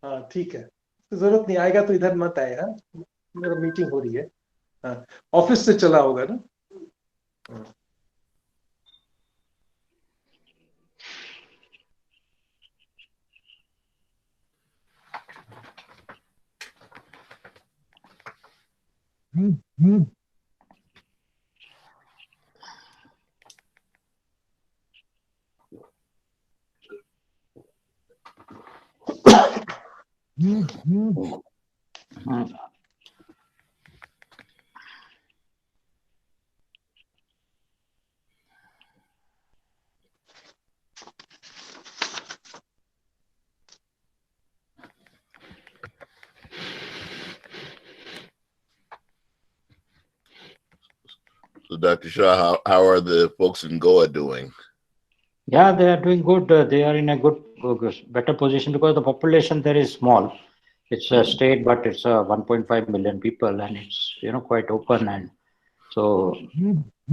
हाँ ठीक है, जरूरत नहीं, आएगा तो इधर मत आए। हाँ, मेरा मीटिंग हो रही है। हाँ, ऑफिस से चला होगा ना। हाँ। So, Dr. Shah, how are the folks in Goa doing? Yeah, they are doing good. They are in a better position because the population there is small. It's a state, but it's 1.5 million people, and it's quite open. And so,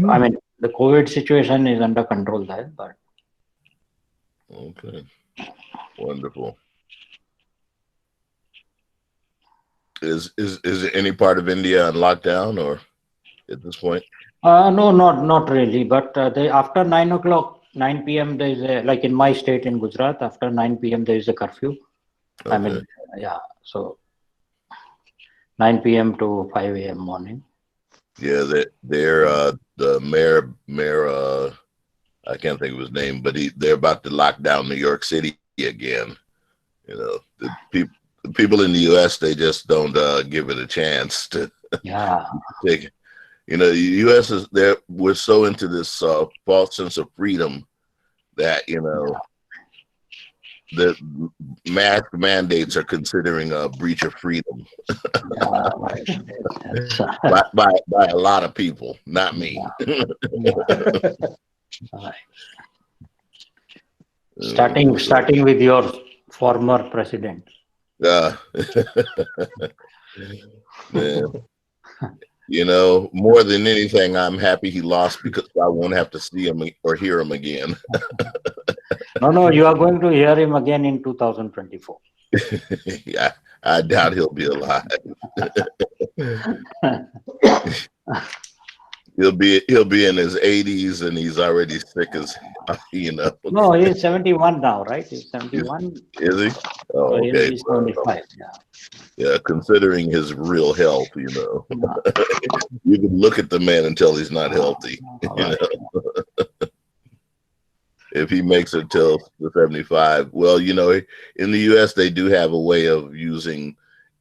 I mean, the COVID situation is under control there. But Okay, wonderful. Is any part of India on lockdown or at this point? no, not really. But they after 9 o'clock, 9 p.m. there is a, like in my state in Gujarat. After 9 p.m. there is a curfew. I Okay. mean, yeah. So 9 p.m. to 5 a.m. morning. Yeah, they're the mayor I can't think of his name, but they're about to lock down New York City again. The people in the U.S. they just don't give it a chance to Yeah. take. The U.S. is there. We're so into this false sense of freedom that the mask mandates are considering a breach of freedom Yeah, right. Yes. by a lot of people, not me. Right. Starting with your former president. Man, more than anything, I'm happy he lost because I won't have to see him or hear him again. No, you are going to hear him again in 2024. Yeah, I doubt he'll be alive. He'll be in his 80s and he's already sick as No, he's 71 now, right? He's 71. Is he? Oh, So he'll okay. be 75. Yeah. Yeah, considering his real health, you can look at the man and tell he's not healthy. Right. If he makes it till the 75, well, in the U.S. they do have a way of using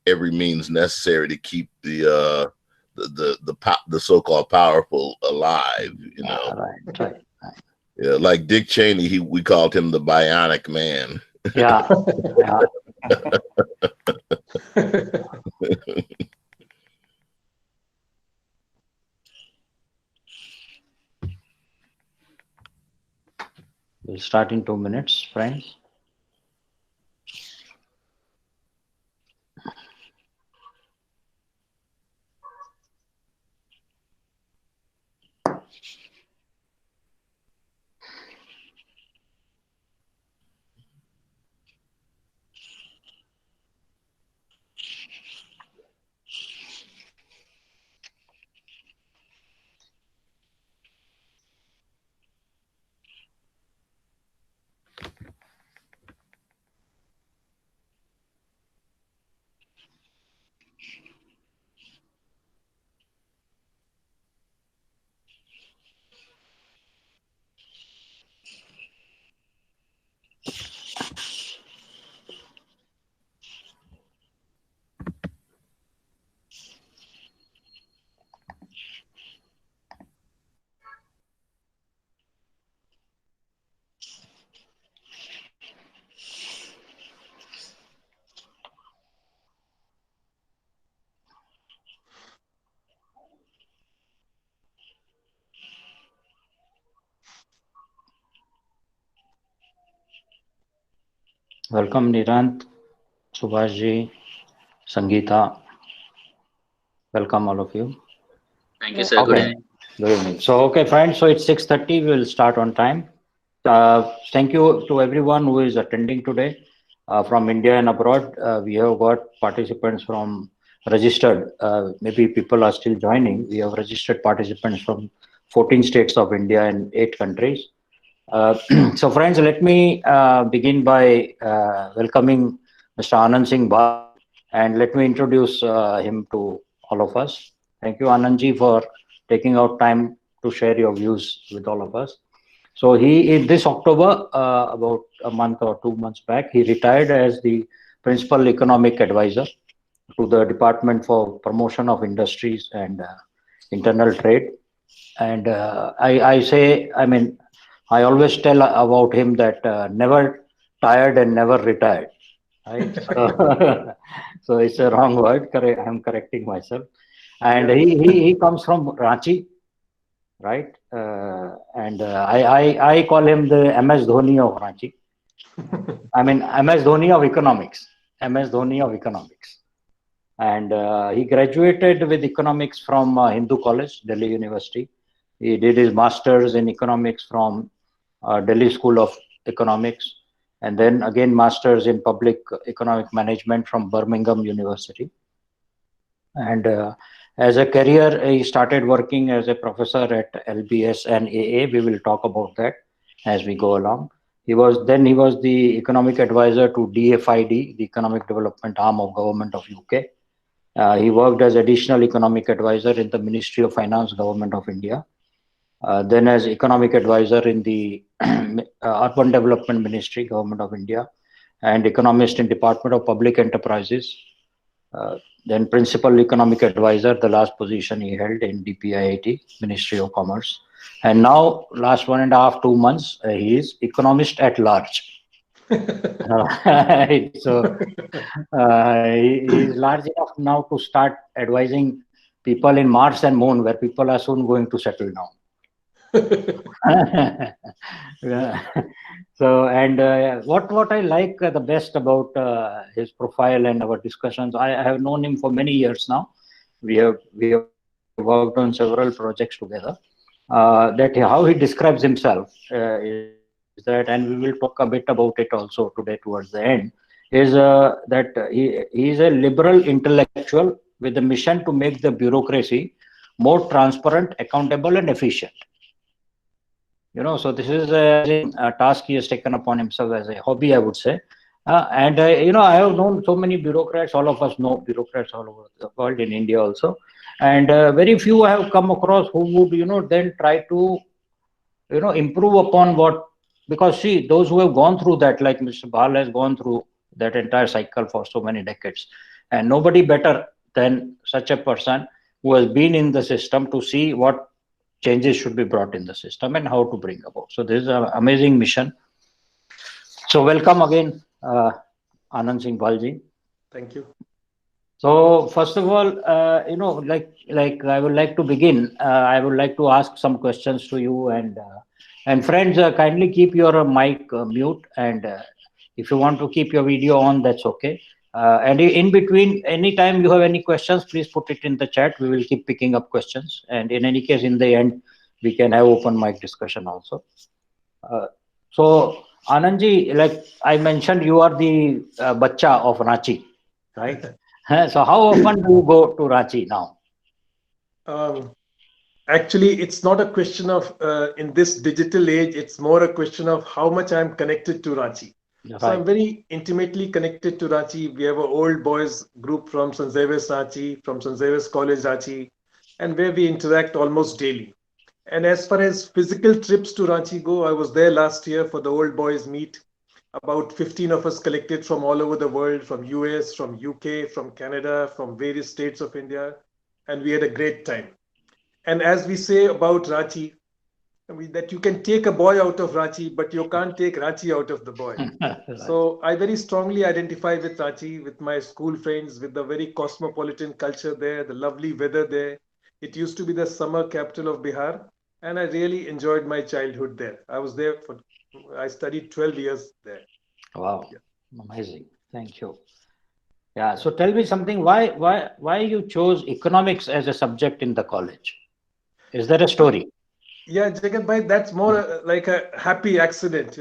every means necessary to keep the so-called powerful alive. Right. Yeah, like Dick Cheney, we called him the Bionic Man. Yeah. We'll start in 2 minutes, friends. Welcome, Nirant, Subhashji, Sangeeta. Welcome, all of you. Thank you, sir. Good evening. Good evening. So, okay, friends. So it's 6:30. We'll start on time. Thank you to everyone who is attending today. from India and abroad. We have got participants from registered, maybe people are still joining. We have registered participants from 14 states of India and 8 countries. So friends, let me begin by welcoming Mr. Anand Singh Bhal, and let me introduce him to all of us. Thank you, Anandji, for taking out time to share your views with all of us. So he, in this October, about a month or 2 months back, he retired as the principal economic advisor to the Department for Promotion of Industries and Internal Trade. And I say, I mean, I always tell about him that never tired and never retired. Right? So, so it's a wrong word. I'm correcting myself. And Yeah. he comes from Ranchi, right? I call him the MS Dhoni of Ranchi. I mean, MS Dhoni of economics. MS Dhoni of economics. And he graduated with economics from Hindu College, Delhi University. He did his master's in economics from Delhi School of Economics, and then again master's in public economic management from Birmingham University. And as a career, he started working as a professor at LBS and AA. We will talk about that as we go along. He was the economic advisor to DFID, the economic development arm of government of UK. He worked as additional economic advisor in the Ministry of Finance, Government of India. Then as economic advisor in the Urban Development Ministry, Government of India, and economist in Department of Public Enterprises. Then principal economic advisor, the last position he held in DPIIT, Ministry of Commerce. And now, last 1.5, 2 months, he is economist at large. So he is large enough now to start advising people in Mars and Moon, where people are soon going to settle down. So, and what I like the best about his profile and our discussions, I have known him for many years now. We have worked on several projects together. That how he describes himself is that, and we will talk a bit about it also today towards the end. Is that he is a liberal intellectual with a mission to make the bureaucracy more transparent, accountable, and efficient. So this is a task he has taken upon himself as a hobby, I would say. And I have known so many bureaucrats. All of us know bureaucrats all over the world, in India also. And very few I have come across who would, then try to, improve upon what, because see, those who have gone through that, like Mr. Bhal has gone through that entire cycle for so many decades, and nobody better than such a person who has been in the system to see what changes should be brought in the system and how to bring about. So this is an amazing mission. So welcome again, Anand Singh Bhalji. Thank you. So first of all, like I would like to begin. I would like to ask some questions to you, and friends, kindly keep your mic mute, and if you want to keep your video on, that's okay. And in between, anytime you have any questions, please put it in the chat. We will keep picking up questions, and in any case, in the end, we can have open mic discussion also. So Anandji, like I mentioned, you are the bacha of Ranchi, right? So how often do you go to Ranchi now? Actually, it's not a question of in this digital age, it's more a question of how much I'm connected to Ranchi. Right. So I'm very intimately connected to Ranchi. We have an old boys group from St. Xavier's Ranchi, from St. Xavier's College Ranchi, and where we interact almost daily. And as far as physical trips to Ranchi go, I was there last year for the old boys meet. About 15 of us collected from all over the world, from US, from UK, from Canada, from various states of India, and we had a great time. And as we say about Ranchi, that you can take a boy out of Ranchi, but you can't take Ranchi out of the boy. Right. So I very strongly identify with Ranchi, with my school friends, with the very cosmopolitan culture there, the lovely weather there. It used to be the summer capital of Bihar, and I really enjoyed my childhood there. I studied 12 years there. Wow, amazing. Thank you. Yeah. So tell me something. Why you chose economics as a subject in the college? Is there a story? Yeah, Jagat bhai, that's more like a happy accident.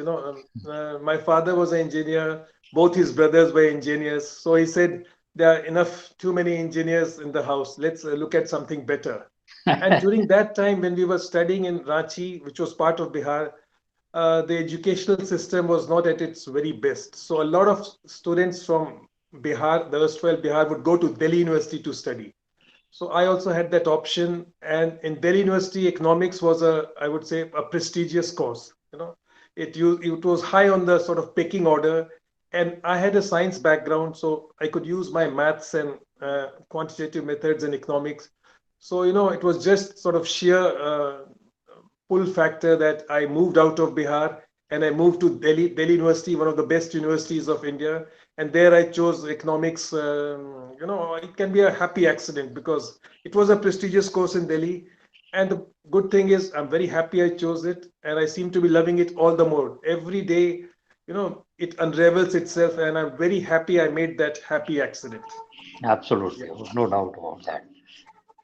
My father was an engineer. Both his brothers were engineers. So he said, there are too many engineers in the house. Let's look at something better. And during that time, when we were studying in Ranchi, which was part of Bihar, the educational system was not at its very best. So a lot of students from Bihar, the erstwhile Bihar, would go to Delhi University to study. So I also had that option. And in Delhi University, economics was I would say, a prestigious course. It was high on the sort of pecking order. And I had a science background, so I could use my maths and quantitative methods in economics. So, it was just sort of sheer pull factor that I moved out of Bihar and I moved to Delhi University, one of the best universities of India. And there I chose economics. It can be a happy accident because it was a prestigious course in Delhi. And the good thing is, I'm very happy I chose it, and I seem to be loving it all the more. Every day, it unravels itself, and I'm very happy I made that happy accident. Absolutely, no doubt about that.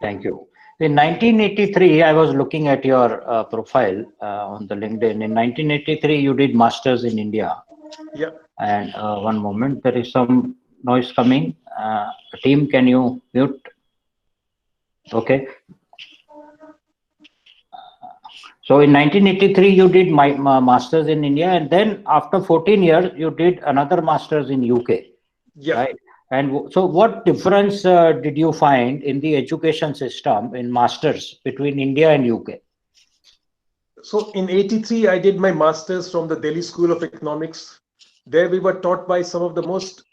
Thank you. In 1983, I was looking at your profile on the LinkedIn. In 1983, you did masters in India. Yeah. And one moment, there is some noise coming. Team, can you mute? Okay. So in 1983, you did my masters in India, and then after 14 years, you did another masters in UK. Yeah. Right. And so what difference did you find in the education system in masters between India and UK? So in 83, I did my masters from the Delhi School of Economics. There we were taught by some of the most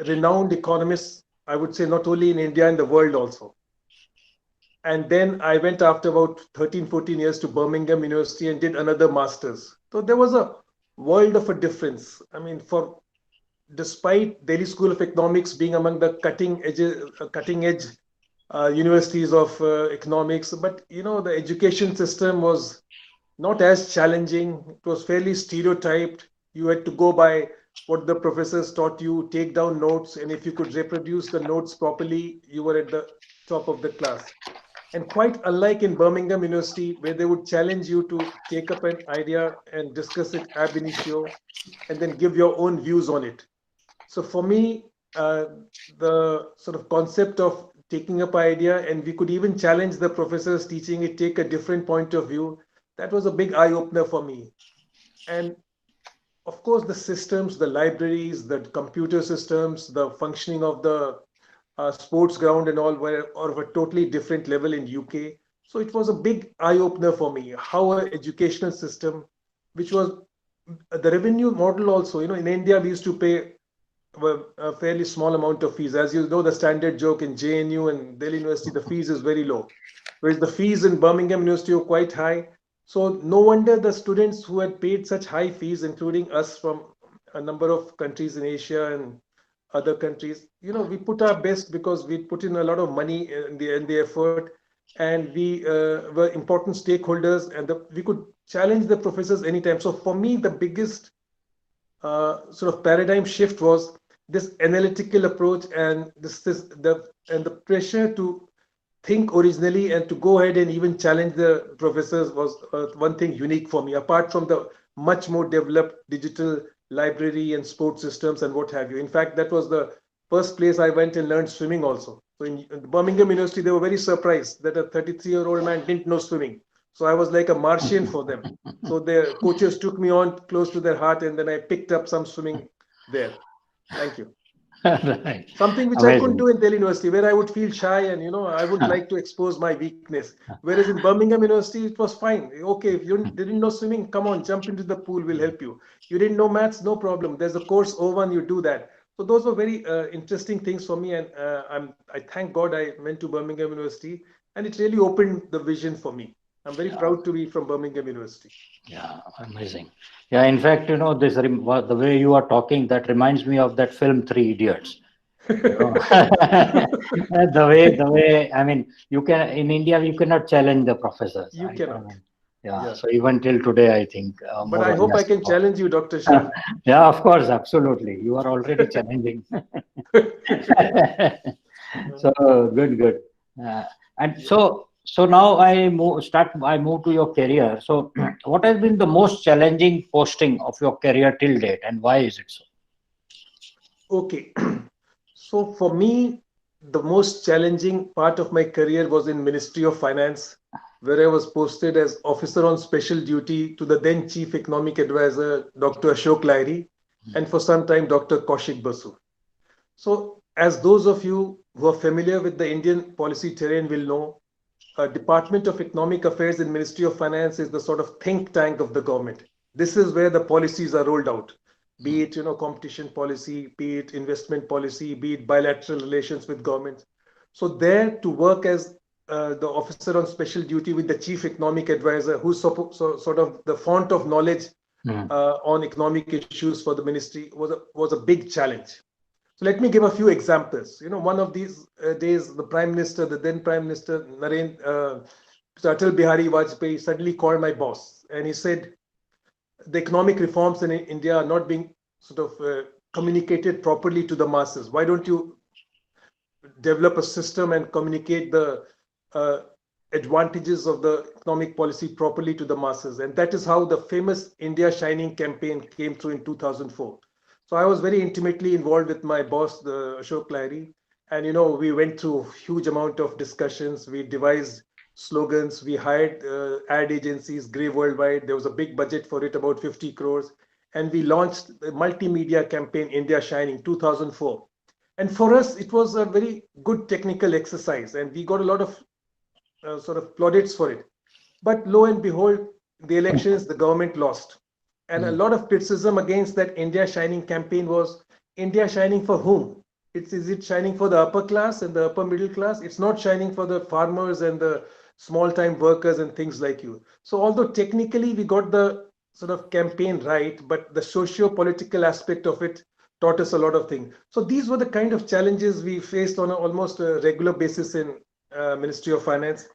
renowned economists, I would say, not only in India and the world also. And then I went after about 13, 14 years to Birmingham University and did another master's. So there was a world of a difference. I mean, despite Delhi School of Economics being among the cutting edge universities of economics, but the education system was not as challenging. It was fairly stereotyped. You had to go by what the professors taught you, take down notes, and if you could reproduce the notes properly, you were at the top of the class. And quite unlike in Birmingham University, where they would challenge you to take up an idea and discuss it ab initio, and then give your own views on it. So for me, the sort of concept of taking up an idea, and we could even challenge the professors teaching it, take a different point of view, that was a big eye-opener for me. And of course, the systems, the libraries, the computer systems, the functioning of the sports ground and all were of a totally different level in UK. So it was a big eye-opener for me, how an educational system, which was the revenue model also, in India, we used to pay a fairly small amount of fees. As you know, the standard joke in JNU and Delhi University, the fees is very low, whereas the fees in Birmingham University are quite high. So no wonder the students who had paid such high fees, including us from a number of countries in Asia and other countries, we put our best because we put in a lot of money in the effort, and we were important stakeholders, and we could challenge the professors anytime. So for me, the biggest sort of paradigm shift was this analytical approach, and the pressure to think originally and to go ahead and even challenge the professors was one thing unique for me, apart from the much more developed digital library and sports systems and what have you. In fact, that was the first place I went and learned swimming also. So in Birmingham University, they were very surprised that a 33-year-old man didn't know swimming. So I was like a Martian for them. So their coaches took me on close to their heart, and then I picked up some swimming there. Thank you. Right. Something which Amazing. I couldn't do in Delhi University, where I would feel shy and I would like to expose my weakness. Whereas in Birmingham University, it was fine. Okay, if you didn't know swimming, come on, jump into the pool, we'll help you. You didn't know maths, no problem. There's a course O1, you do that. So those were very interesting things for me, and I thank God I went to Birmingham University, and it really opened the vision for me. I'm very proud to be from Birmingham University. Yeah, amazing. Yeah, in fact, the way you are talking, that reminds me of that film Three Idiots. The way, I mean, in India, you cannot challenge the professors. You cannot. Yeah, so even till today, I think. But I hope I can challenge you, Dr. Shah. Yeah, of course, absolutely. You are already challenging. So good. And so now I move to your career. So what has been the most challenging posting of your career till date, and why is it so? Okay. So for me, the most challenging part of my career was in Ministry of Finance, where I was posted as officer on special duty to the then Chief Economic Advisor, Dr. Ashok Lahiri, and for some time, Dr. Kaushik Basu. So, as those of you who are familiar with the Indian policy terrain will know, Department of Economic Affairs in Ministry of Finance is the sort of think tank of the government. This is where the policies are rolled out, be it competition policy, be it investment policy, be it bilateral relations with governments. So there to work as the officer on special duty with the chief economic advisor, who's sort of the font of knowledge Mm. on economic issues for the ministry, was a big challenge. So let me give a few examples. One of these days, the Prime Minister, the then Prime Minister, Atal Bihari Vajpayee, suddenly called my boss and he said, the economic reforms in India are not being sort of communicated properly to the masses. Why don't you develop a system and communicate the uh, advantages of the economic policy properly to the masses? And that is how the famous India Shining campaign came through in 2004. So I was very intimately involved with my boss, the Ashok Lahiri, and we went through a huge amount of discussions. We devised slogans. We hired ad agencies, Grey Worldwide. There was a big budget for it, about 50 crores, and we launched the multimedia campaign India Shining 2004. And for us, it was a very good technical exercise, and we got a lot of sort of plaudits for it. But lo and behold, the elections, the government lost. And a Mm. lot of criticism against that India Shining campaign was, India shining for whom? Is it shining for the upper class and the upper middle class? It's not shining for the farmers and the small time workers and things like you. So although technically we got the sort of campaign right, but the socio-political aspect of it taught us a lot of things. So these were the kind of challenges we faced on almost a regular basis in Ministry of Finance.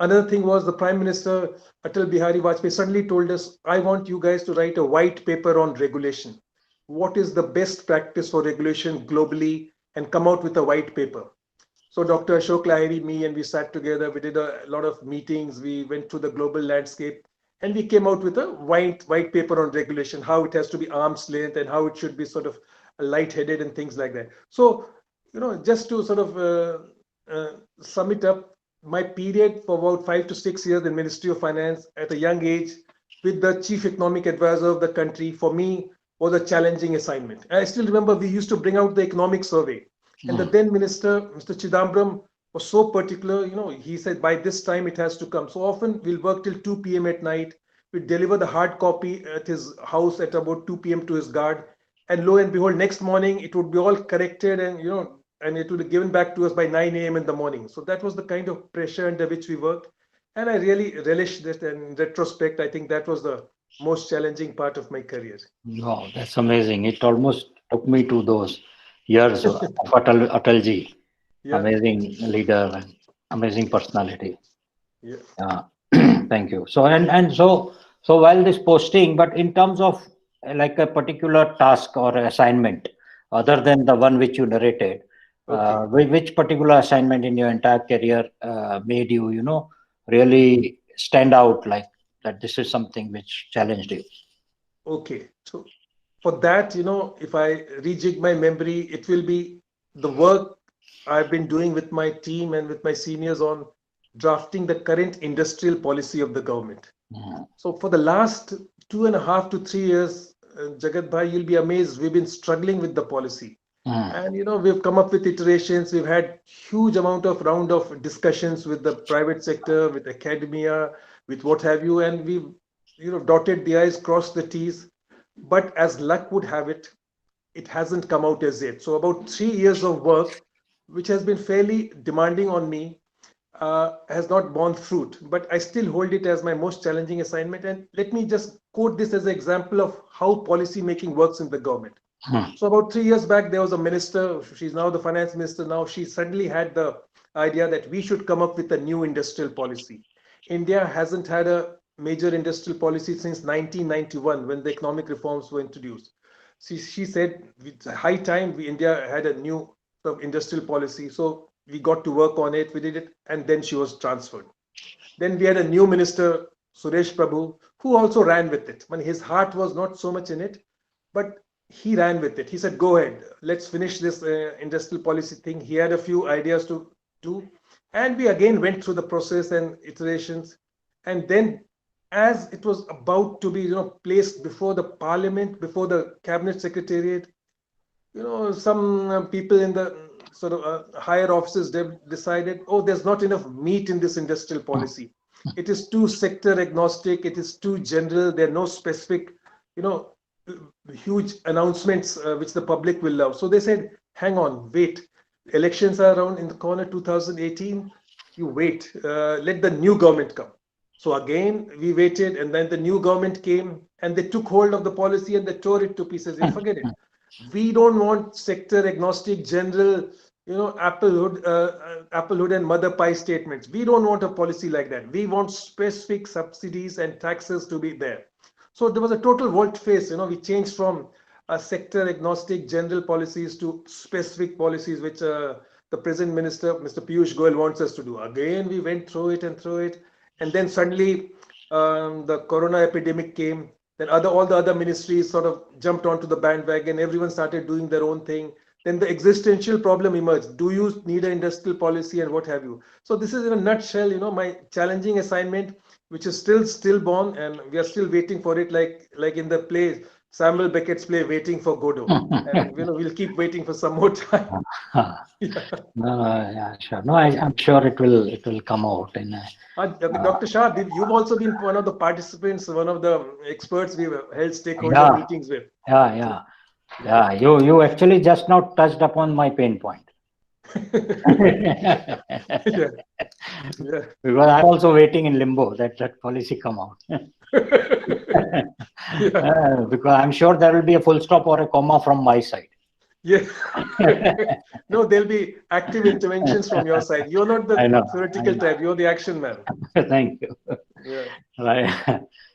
Another thing was the Prime Minister Atal Bihari Vajpayee suddenly told us, I want you guys to write a white paper on regulation. What is the best practice for regulation globally, and come out with a white paper. So Dr. Ashok Lahiri, me, and we sat together. We did a lot of meetings. We went through the global landscape, and we came out with a white paper on regulation, how it has to be arm's length and how it should be sort of light-headed and things like that. So, just to sort of sum it up, my period for about 5 to 6 years in Ministry of Finance at a young age with the chief economic advisor of the country, for me, was a challenging assignment. I still remember we used to bring out the economic survey, and the Mm. then minister, Mr. Chidambaram, was so particular. He said by this time it has to come. So often we'll work till 2 p.m. at night. We deliver the hard copy at his house at about 2 p.m. to his guard, and lo and behold, next morning it would be all corrected, and it would be given back to us by 9 a.m. in the morning. So that was the kind of pressure under which we worked, and I really relished that. And in retrospect, I think that was the most challenging part of my career. Wow, that's amazing. It almost took me to those years of Atalji. Yeah, Amazing leader and amazing personality. yeah. Yeah. Thank you. So while this posting, but in terms of like a particular task or assignment, other than the one which you narrated, Okay. which particular assignment in your entire career made you, really stand out like that? This is something which challenged you. Okay. So for that, if I rejig my memory, it will be the work I've been doing with my team and with my seniors on drafting the current industrial policy of the government. Mm. So for the last 2.5 to 3 years, Jagat Bhai, you'll be amazed. We've been struggling with the policy, Mm. and we've come up with iterations. We've had huge amount of round of discussions with the private sector, with academia, with what have you, and we've dotted the i's, crossed the t's. But as luck would have it, it hasn't come out as yet. So about 3 years of work, which has been fairly demanding on me, has not borne fruit. But I still hold it as my most challenging assignment. And let me just quote this as an example of how policy making works in the government. Mm. So about 3 years back, there was a minister. She's now the finance minister. Now she suddenly had the idea that we should come up with a new industrial policy. India hasn't had a major industrial policy since 1991, when the economic reforms were introduced. She said it's high time India had a new sort of industrial policy. So we got to work on it. We did it, and then she was transferred. Then we had a new minister, Suresh Prabhu, who also ran with it. His heart was not so much in it, but he ran with it. He said, "Go ahead, let's finish this industrial policy thing." He had a few ideas to do, and we again went through the process and iterations. And then, as it was about to be, placed before the parliament, before the cabinet secretariat, some people in the sort of higher offices decided, oh, there's not enough meat in this industrial policy. It is too sector agnostic. It is too general. There are no specific, you know, huge announcements which the public will love. So they said, hang on, wait. Elections are around in the corner 2018. You wait. Let the new government come. So again, we waited, and then the new government came, and they took hold of the policy and they tore it to pieces. You forget it. We don't want sector agnostic, general, applehood and mother pie statements. We don't want a policy like that. We want specific subsidies and taxes to be there. So there was a total volte-face. We changed from sector agnostic general policies to specific policies, which the present minister, Mr. Piyush Goyal, wants us to do. Again, we went through it, and then suddenly the corona epidemic came. Then all the other ministries sort of jumped onto the bandwagon. Everyone started doing their own thing. Then the existential problem emerged. Do you need an industrial policy and what have you? So this is in a nutshell, my challenging assignment, which is still stillborn, and we are still waiting for it, like in the play, Samuel Beckett's play, Waiting for Godot. And we'll keep waiting for some more time. Yeah. Yeah, sure. No, I'm sure it will come out. Dr. Shah, you've also been one of the participants, one of the experts we've held stakeholder meetings with. Yeah. You actually just now touched upon my pain point. Yeah. Because I'm also waiting in limbo that policy come out. Because I'm sure there will be a full stop or a comma from my side. Yeah. No, there'll be active interventions from your side. You're not the theoretical type. You're the action man. Thank you. Yeah. Right.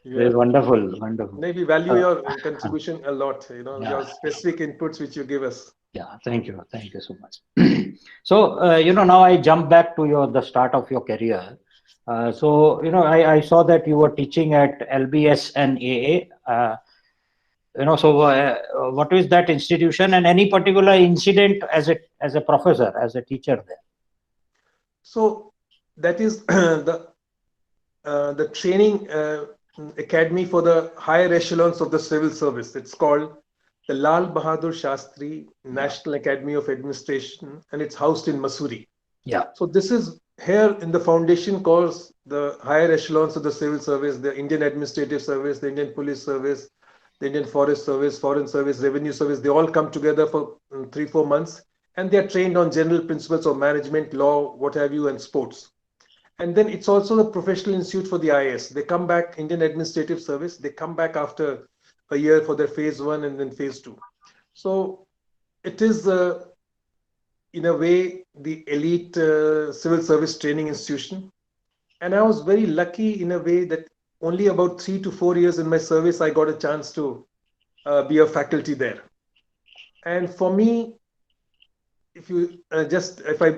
It's wonderful. Maybe value your contribution a lot. Your specific inputs which you give us. Yeah. Thank you so much. So now I jump back to the start of your career. So I saw that you were teaching at LBS and AA. So what is that institution, and any particular incident as a professor, as a teacher there? So that is the training academy for the higher echelons of the civil service. It's called the Lal Bahadur Shastri National Academy of Administration, and it's housed in Mussoorie. Yeah. So this is here in the foundation course, the higher echelons of the civil service, the Indian Administrative Service, the Indian Police Service, the Indian Forest Service, Foreign Service, Revenue Service. They all come together for 3-4 months, and they are trained on general principles of management, law, what have you, and sports. And then it's also the Professional Institute for the IAS. They come back, Indian Administrative Service, they come back after a year for their phase 1 and then phase 2. So it is, in a way, the elite civil service training institution. And I was very lucky in a way that only about 3 to 4 years in my service, I got a chance to be a faculty there. And for me, if I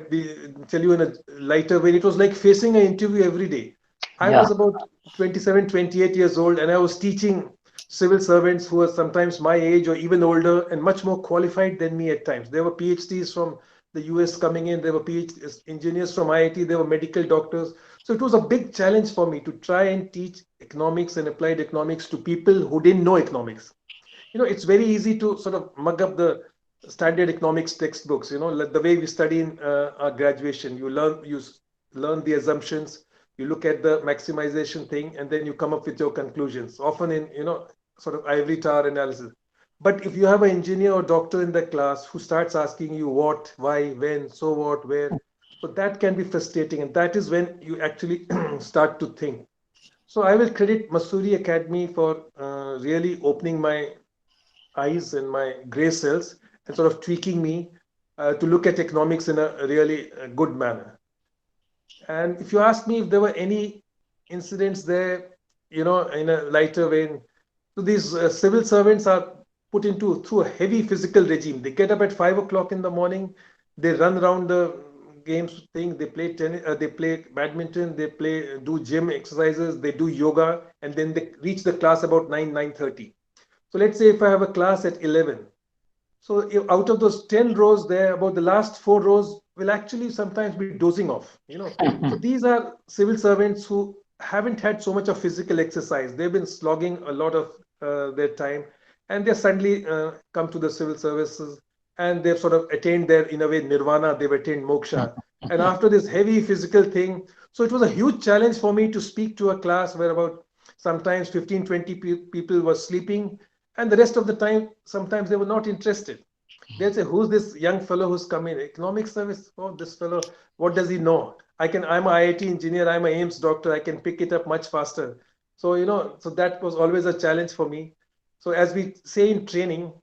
tell you in a lighter way, it was like facing an interview every day. I was about 27, 28 years old, and I was teaching civil servants who were sometimes my age or even older and much more qualified than me at times. There were PhDs from the US coming in, there were PhD engineers from IIT, there were medical doctors. So it was a big challenge for me to try and teach economics and applied economics to people who didn't know economics. It's very easy to sort of mug up the standard economics textbooks, like the way we study in our graduation. You learn the assumptions, you look at the maximization thing, and then you come up with your conclusions, often in, sort of ivory tower analysis. But if you have an engineer or doctor in the class who starts asking you what, why, when, so what, where, so that can be frustrating. And that is when you actually start to think. So I will credit Mussoorie Academy for really opening my eyes and my gray cells and sort of tweaking me to look at economics in a really good manner. And if you ask me if there were any incidents there, in a lighter vein, so these civil servants are put through a heavy physical regime. They get up at 5 o'clock in the morning, they run around the games thing, they play tennis, they play badminton, they do gym exercises, they do yoga, and then they reach the class about 9:30. So let's say if I have a class at 11, so if out of those 10 rows there, about the last 4 rows will actually sometimes be dozing off, So these are civil servants who haven't had so much of physical exercise. They've been slogging a lot of their time, and they suddenly come to the civil services, and they've sort of attained their, in a way, nirvana, they've attained moksha. And after this heavy physical thing, so it was a huge challenge for me to speak to a class where about sometimes 15, 20 people were sleeping, and the rest of the time, sometimes they were not interested. They'll say, who's this young fellow who's come in? Economic service? Oh, this fellow, what does he know? I'm an IIT engineer, I'm an AIMS doctor, I can pick it up much faster. So, so that was always a challenge for me. So as we say in training,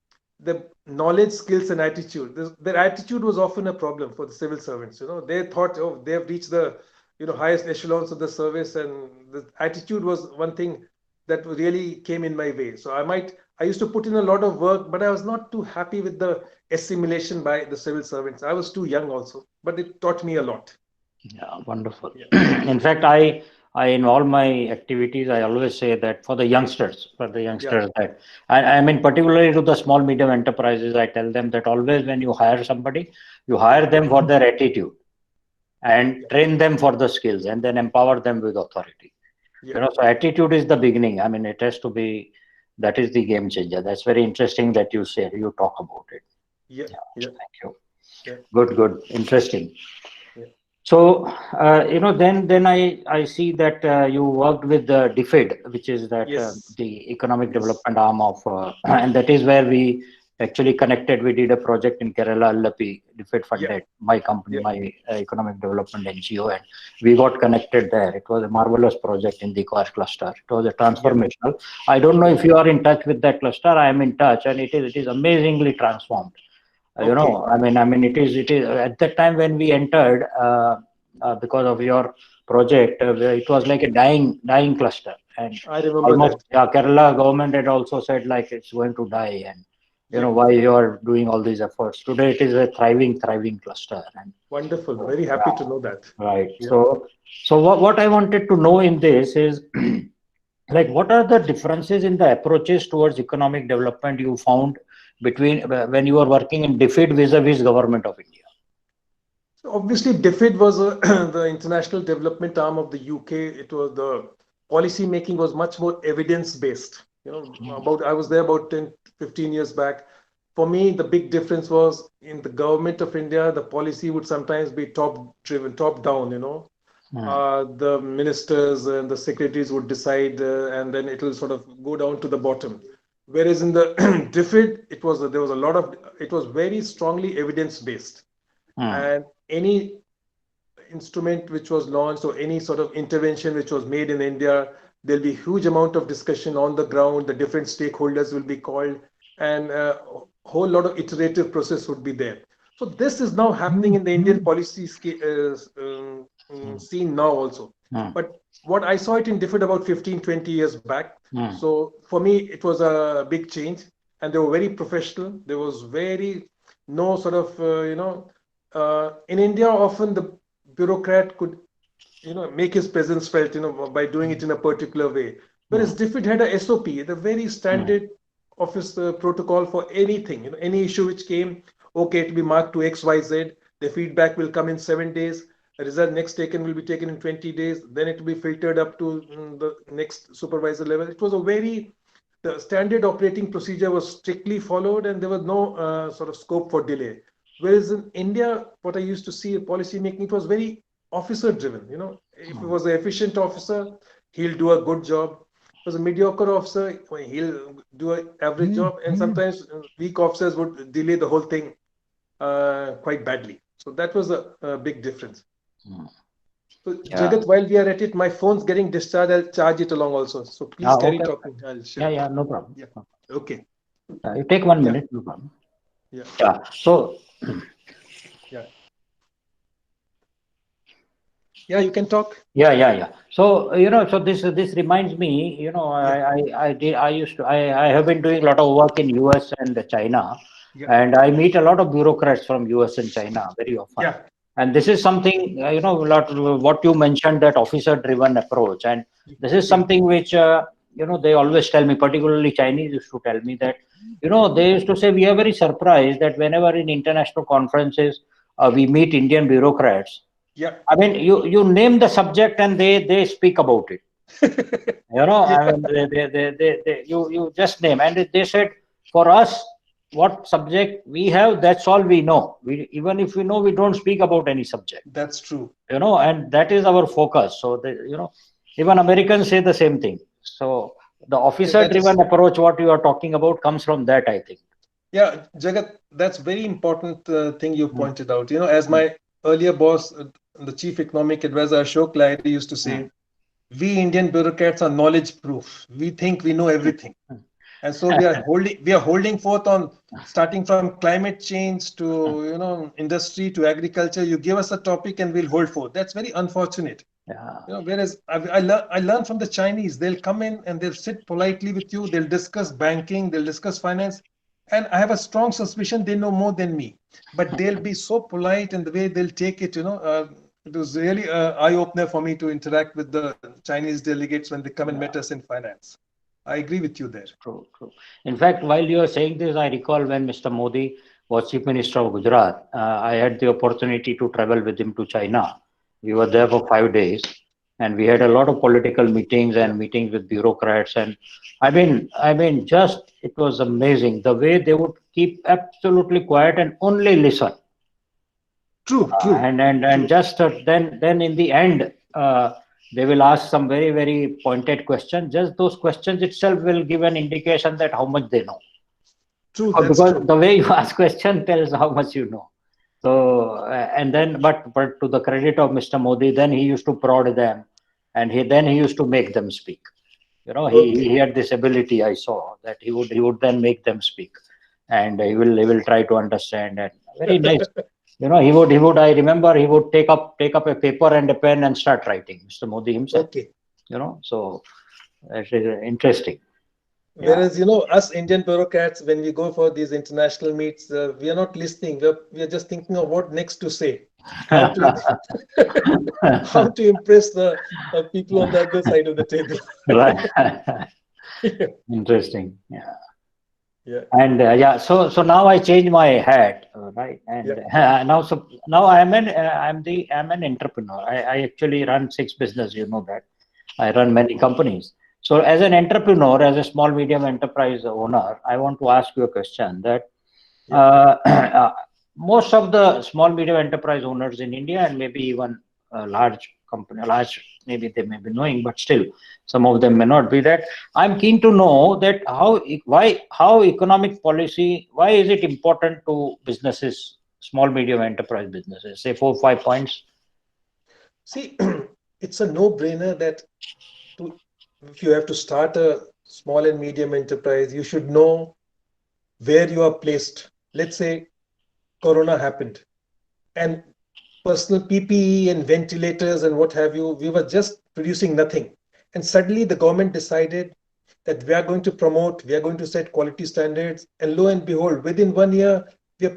the knowledge, skills, and attitude, their attitude was often a problem for the civil servants. They thought, oh, they've reached the, highest echelons of the service, and the attitude was one thing that really came in my way. So I used to put in a lot of work, but I was not too happy with the assimilation by the civil servants. I was too young also, but it taught me a lot. Yeah, wonderful. Yeah. In fact, I in all my activities, I always say that for the youngsters, that I mean, particularly to the small, medium enterprises, I tell them that always when you hire somebody, you hire them for their attitude and train them for the skills, and then empower them with authority. So attitude is the beginning. I mean, it has to be, that is the game changer. That's very interesting that you talk about it. Thank you. Good. Interesting. So, then I see that you worked with the DFID, which is that the economic development arm of, and that is where we actually connected. We did a project in Kerala, Allapi, DFID funded, my company, my economic development NGO, and we got connected there. It was a marvelous project in the Coir cluster. It was a transformational. I don't know if you are in touch with that cluster. I am in touch, and it is amazingly transformed. I mean, it is at that time when we entered, because of your project, it was like a dying cluster, and I remember almost Kerala government had also said like it's going to die, and why you are doing all these efforts. Today it is a thriving cluster. And wonderful, very happy to know that. Right. So what I wanted to know in this is like, what are the differences in the approaches towards economic development you found between when you were working in DFID vis-a-vis government of India? So obviously, DFID was the international development arm of the UK. It was the policy making was much more evidence based. I was there about 10, 15 years back. For me, the big difference was in the government of India, the policy would sometimes be top down. The ministers and the secretaries would decide, and then it will sort of go down to the bottom. Whereas in the DFID, it was very strongly evidence based, and any instrument which was launched or any sort of intervention which was made in India, there'll be huge amount of discussion on the ground. The different stakeholders will be called, and a whole lot of iterative process would be there. So this is now happening in the Indian policy scene now also. But what I saw it in DFID about 15, 20 years back. So for me, it was a big change, and they were very professional. There was no sort of, in India, often the bureaucrat could, make his presence felt, by doing it in a particular way. Whereas DFID had a SOP, the very standard office protocol for anything, any issue which came, okay, it will be marked to XYZ. The feedback will come in 7 days. The result next taken will be taken in 20 days. Then it will be filtered up to the next supervisor level. It was the standard operating procedure was strictly followed, and there was no sort of scope for delay. Whereas in India, what I used to see policy making, it was very officer driven. If it was an efficient officer, he'll do a good job. If it was a mediocre officer, he'll do an average job. And sometimes weak officers would delay the whole thing quite badly. So that was a big difference. So Jagat, while we are at it, my phone's getting discharged. I'll charge it along also. So please carry talking. I'll share. No problem. Yeah. Okay. You take 1 minute, no problem. Yeah. So. Yeah, you can talk. Yeah. So so this reminds me, I have been doing a lot of work in US and China, and I meet a lot of bureaucrats from US and China very often. Yeah. And this is something, what you mentioned, that officer driven approach, and this is something which they always tell me, particularly Chinese used to tell me that, they used to say, we are very surprised that whenever in international conferences we meet Indian bureaucrats. Yeah. I mean, you name the subject and they speak about it. Yeah. I mean, you just name. And they said, for us, what subject we have, that's all we know. Even if we know, we don't speak about any subject. That's true. And that is our focus. So, even Americans say the same thing. So, the officer-driven approach, what you are talking about, comes from that, I think. Yeah, Jagat, that's very important thing you pointed out. As my earlier boss, the chief economic advisor Ashok Lahiri used to say, we Indian bureaucrats are knowledge proof. We think we know everything. And so we are holding forth on starting from climate change to industry to agriculture. You give us a topic and we'll hold forth. That's very unfortunate. Yeah. Whereas I learn from the Chinese. They'll come in and they'll sit politely with you. They'll discuss banking. They'll discuss finance. And I have a strong suspicion they know more than me. But they'll be so polite, and the way they'll take it, it was really an eye-opener for me to interact with the Chinese delegates when they come and met us in finance. I agree with you there. True. In fact, while you are saying this, I recall when Mr. Modi was Chief Minister of Gujarat, I had the opportunity to travel with him to China. We were there for 5 days, and we had a lot of political meetings and meetings with bureaucrats. And I mean, just it was amazing the way they would keep absolutely quiet and only listen. True. And just then in the end, they will ask some very, very pointed questions. Just those questions itself will give an indication that how much they know. True. That's Because true. the way you ask question tells how much you know. So and then, but to the credit of Mr. Modi, then he used to prod them, and he used to make them speak. He had this ability. I saw that he would then make them speak, and he will try to understand. And very nice. He would. I remember he would take up a paper and a pen and start writing. Mr. Modi himself. Okay. So that is interesting. Whereas, us Indian bureaucrats, when we go for these international meets, we are not listening. We are just thinking of what next to say, how to how to impress the people on the other side of the table. Right. Interesting. Yeah. Yeah. And so now I change my hat, right? And now I'm an entrepreneur. I actually run 6 business. You know that I run many companies. So as an entrepreneur, as a small medium enterprise owner, I want to ask you a question that most of the small medium enterprise owners in India, and maybe even large maybe they may be knowing, but still some of them may not be, that I'm keen to know that how economic policy, why is it important to businesses, small medium enterprise businesses? Say 4 or 5 points. See, it's a no-brainer that if you have to start a small and medium enterprise, you should know where you are placed. Let's say Corona happened, and personal PPE and ventilators and what have you, we were just producing nothing. And suddenly the government decided that we are going to promote, we are going to set quality standards. And lo and behold, within 1 year, we're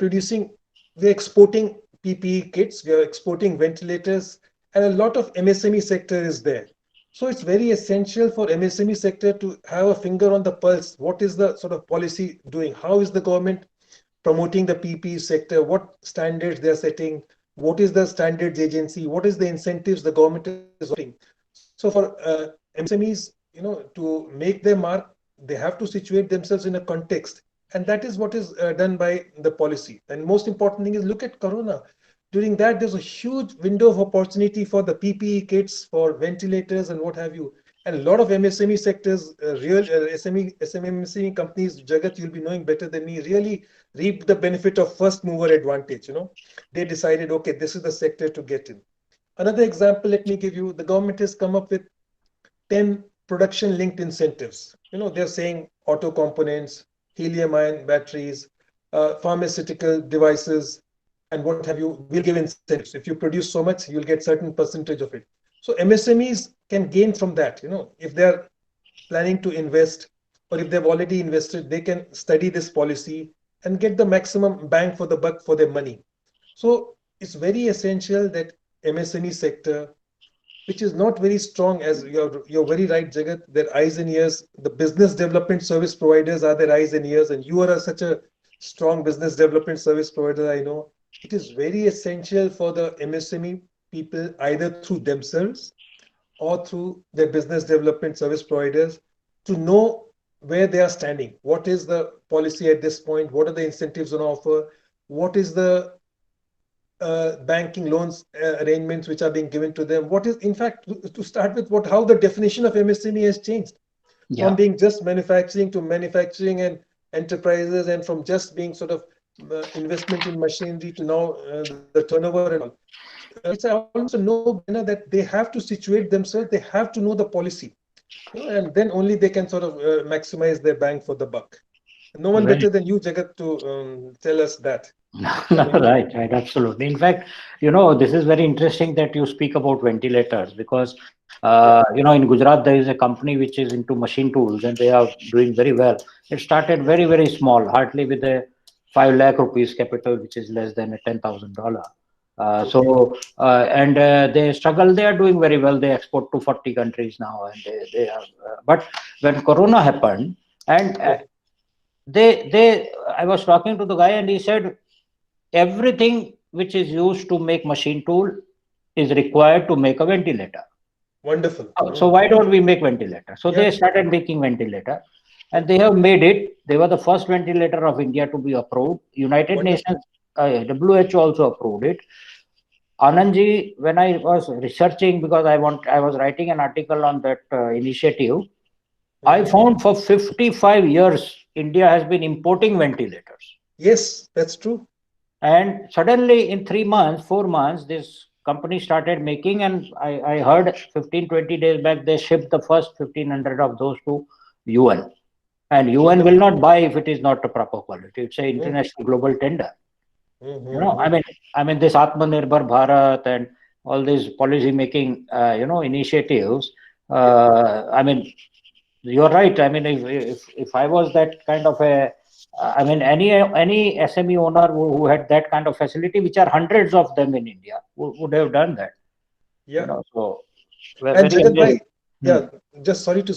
exporting PPE kits, we are exporting ventilators, and a lot of MSME sector is there. So it's very essential for MSME sector to have a finger on the pulse. What is the sort of policy doing? How is the government promoting the PPE sector? What standards they're setting? What is the standards agency? What is the incentives the government is offering? So for MSMEs, to make their mark, they have to situate themselves in a context. And that is what is done by the policy. And most important thing is look at Corona. During that, there's a huge window of opportunity for the PPE kits, for ventilators and what have you. And a lot of MSME sectors, real SME companies, Jagat, you'll be knowing better than me, really reap the benefit of first mover advantage. They decided, okay, this is the sector to get in. Another example, let me give you, the government has come up with 10 production linked incentives. They're saying auto components, helium ion batteries, pharmaceutical devices, and what have you, will give incentives. If you produce so much, you'll get certain percentage of it. So MSMEs can gain from that. If they're planning to invest, or if they've already invested, they can study this policy and get the maximum bang for the buck for their money. So it's very essential that MSME sector which is not very strong. As you're very right, Jagat. Their eyes and ears. The business development service providers are their eyes and ears, and you are such a strong business development service provider. I know it is very essential for the MSME people, either through themselves or through their business development service providers, to know where they are standing. What is the policy at this point? What are the incentives on offer? What is the banking loans arrangements which are being given to them? What is, in fact, to start with, what how the definition of MSME has changed from Yeah, being just manufacturing to manufacturing and enterprises, and from just being sort of investment in machinery to now the turnover and all. It's almost a no-brainer that they have to situate themselves. They have to know the policy, and then only they can sort of maximize their bang for the buck. No one very better than you, Jagat, to tell us that. I no, mean, right, absolutely. In fact, this is very interesting that you speak about ventilators because, yeah. in Gujarat, there is a company which is into machine tools and they are doing very well. It started very, very small, hardly with a 5 lakh rupees capital, which is less than a $10,000. Okay. And they struggle. They are doing very well. They export to 40 countries now, and they are. But when Corona happened, and Okay. I was talking to the guy, and he said everything which is used to make machine tool is required to make a ventilator. Wonderful. So why don't we make ventilator? So they Yeah. started making ventilator, Yeah. and they have made it. They were the first ventilator of India to be approved. United Wonderful. Nations, WHO also approved it. Anandji, when I was researching, because I was writing an article on that initiative, I Mhm. found for 55 years India has been importing ventilators. Yes, that's true. And suddenly in 3 months, 4 months, this company started making, and I heard 15, 20 days back, they shipped the first 1,500 of those to UN. And UN will Wonderful. not buy if it is not a proper quality. It's an Mhm. international global tender. I Mhm. mean, this Atmanirbhar Bharat and all these policy making, initiatives. Yeah. You're right. I mean, if I was that kind of a, any SME owner who had that kind of facility, which are hundreds of them in India, would have done that. Yeah. So And very Jagat amazing. bhai, yeah, just sorry to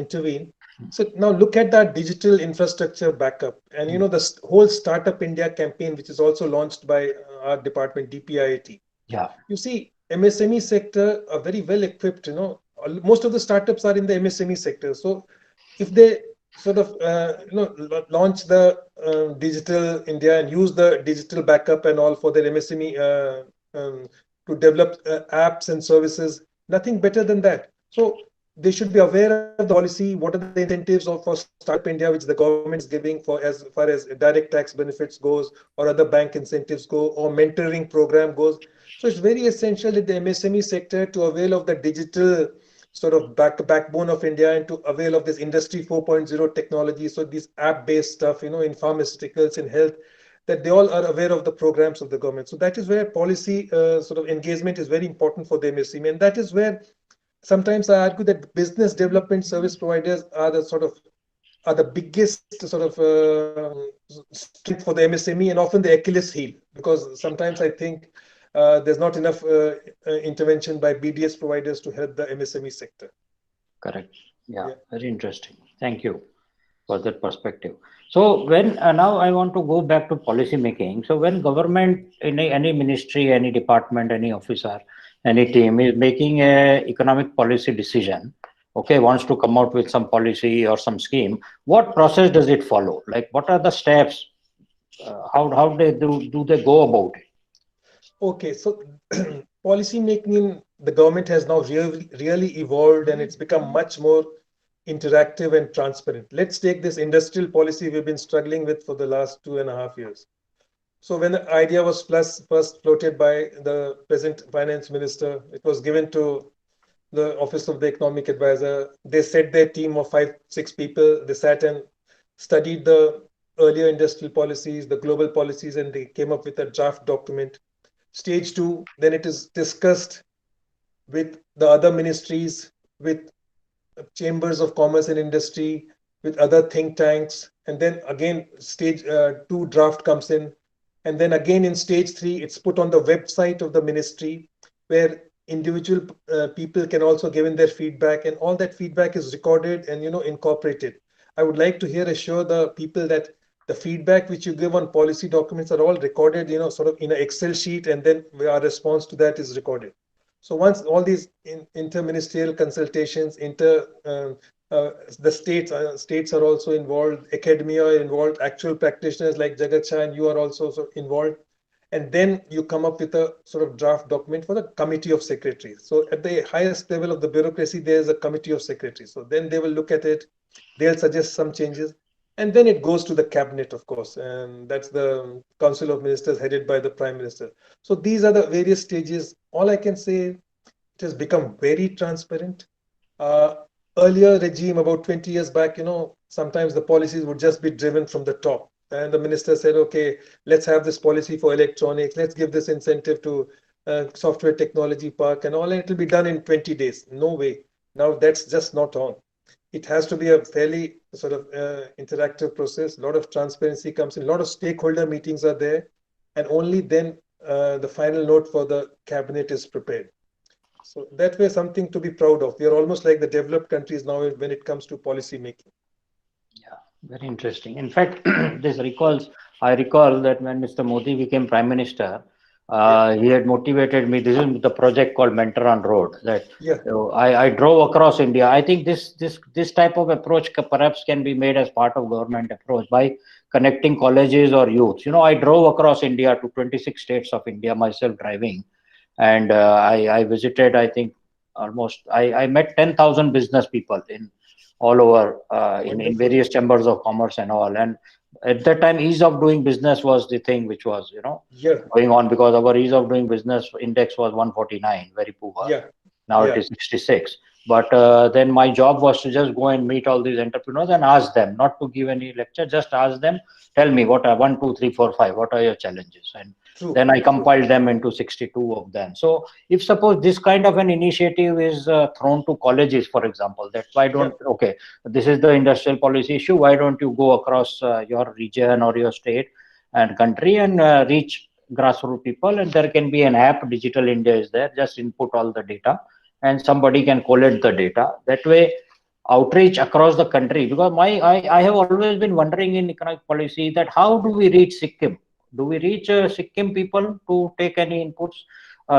intervene. So now look at that digital infrastructure backup, and Hmm. the whole Startup India campaign, which is also launched by our department, DPIIT. Yeah, You see, MSME sector are very well equipped. Most of the startups are in the MSME sector. So if they sort of launch the digital India and use the digital backup and all for their MSME to develop apps and services, nothing better than that. So they should be aware of the policy. What are the incentives for Startup India, which the government is giving for as far as direct tax benefits goes, or other bank incentives go, or mentoring program goes. So it's very essential that the MSME sector to avail of the digital sort of backbone of India and to avail of this industry 4.0 technology. So these app-based stuff, in pharmaceuticals, in health, that they all are aware of the programs of the government. So that is where policy sort of engagement is very important for the MSME, and that is where sometimes I argue that business development service providers are the biggest sort of strength for the MSME and often the Achilles heel, because sometimes I think there's not enough intervention by BDS providers to help the MSME sector. correct. Yeah, Yeah. very interesting. Thank you for that perspective. So when now I want to go back to policy making. So when government, any ministry, any department, any officer, any team is making a economic policy decision, okay, wants to come out with some policy or some scheme, what process does it follow? Like, what are the steps? How they do they go about it? Okay, so policy making in the government has now really evolved, and it's become much more interactive and transparent. Let's take this industrial policy we've been struggling with for the last 2.5 years. So when the idea was first floated by the present finance minister, it was given to the office of the economic advisor. They set their team of 5, 6 people. They sat and studied the earlier industrial policies, the global policies, and they came up with a draft document. Stage two, then it is discussed with the other ministries, with chambers of commerce and industry, with other think tanks, and then again stage two draft comes in, and then again in stage three it's put on the website of the ministry, where individual people can also give in their feedback, and all that feedback is recorded and incorporated. I would like to here assure the people that the feedback which you give on policy documents are all recorded, sort of in an Excel sheet, and then our response to that is recorded. So once all these interministerial consultations, the states are also involved, academia are involved, actual practitioners like Jagat Shah and you are also involved, and then you come up with a sort of draft document for the committee of secretaries. So at the highest level of the bureaucracy, there is a committee of secretaries. So then they will look at it, they'll suggest some changes, and then it goes to the cabinet, of course, and that's the Council of Ministers headed by the Prime Minister. So these are the various stages. All I can say, it has become very transparent. Uh, Earlier regime, about 20 years back, sometimes the policies would just be driven from the top. And the minister said, okay, let's have this policy for electronics. Let's give this incentive to software technology park and all, and it'll be done in 20 days. No way. Now that's just not on. It has to be a fairly sort of interactive process. A lot of transparency comes in. A lot of stakeholder meetings are there. And only then the final note for the cabinet is prepared. So that way, something to be proud of. We are almost like the developed countries now when it comes to policy making. Yeah, very interesting. In fact, I recall that when Mr. Modi became Prime Minister, he had motivated me. This is the project called Mentor on Road. That Yeah, I drove across India. I think this type of approach perhaps can be made as part of government approach by connecting colleges or youth. I drove across India to 26 states of India myself driving, and I visited. I think I met 10,000 business people in all over in wonderful. various chambers of commerce and all. And at that time, ease of doing business was the thing which was Yeah, going on, because our ease of doing business index was 149, very poor. yeah, Now it yeah, is 66. But then my job was to just go and meet all these entrepreneurs and ask them, not to give any lecture, just ask them, tell me what are 1, 2, 3, 4, 5, what are your challenges? And true, then I true. compiled them into 62 of them. So if suppose this kind of an initiative is thrown to colleges, for example, that why Yeah, don't, okay, this is the industrial policy issue, why don't you go across your region or your state and country and reach grassroots people, and there can be an app, Digital India is there, just input all the data and somebody can collect the data. That way, outreach across the country. Because I have always been wondering in economic policy that how do we reach Sikkim? Do we reach Sikkim people to take any inputs?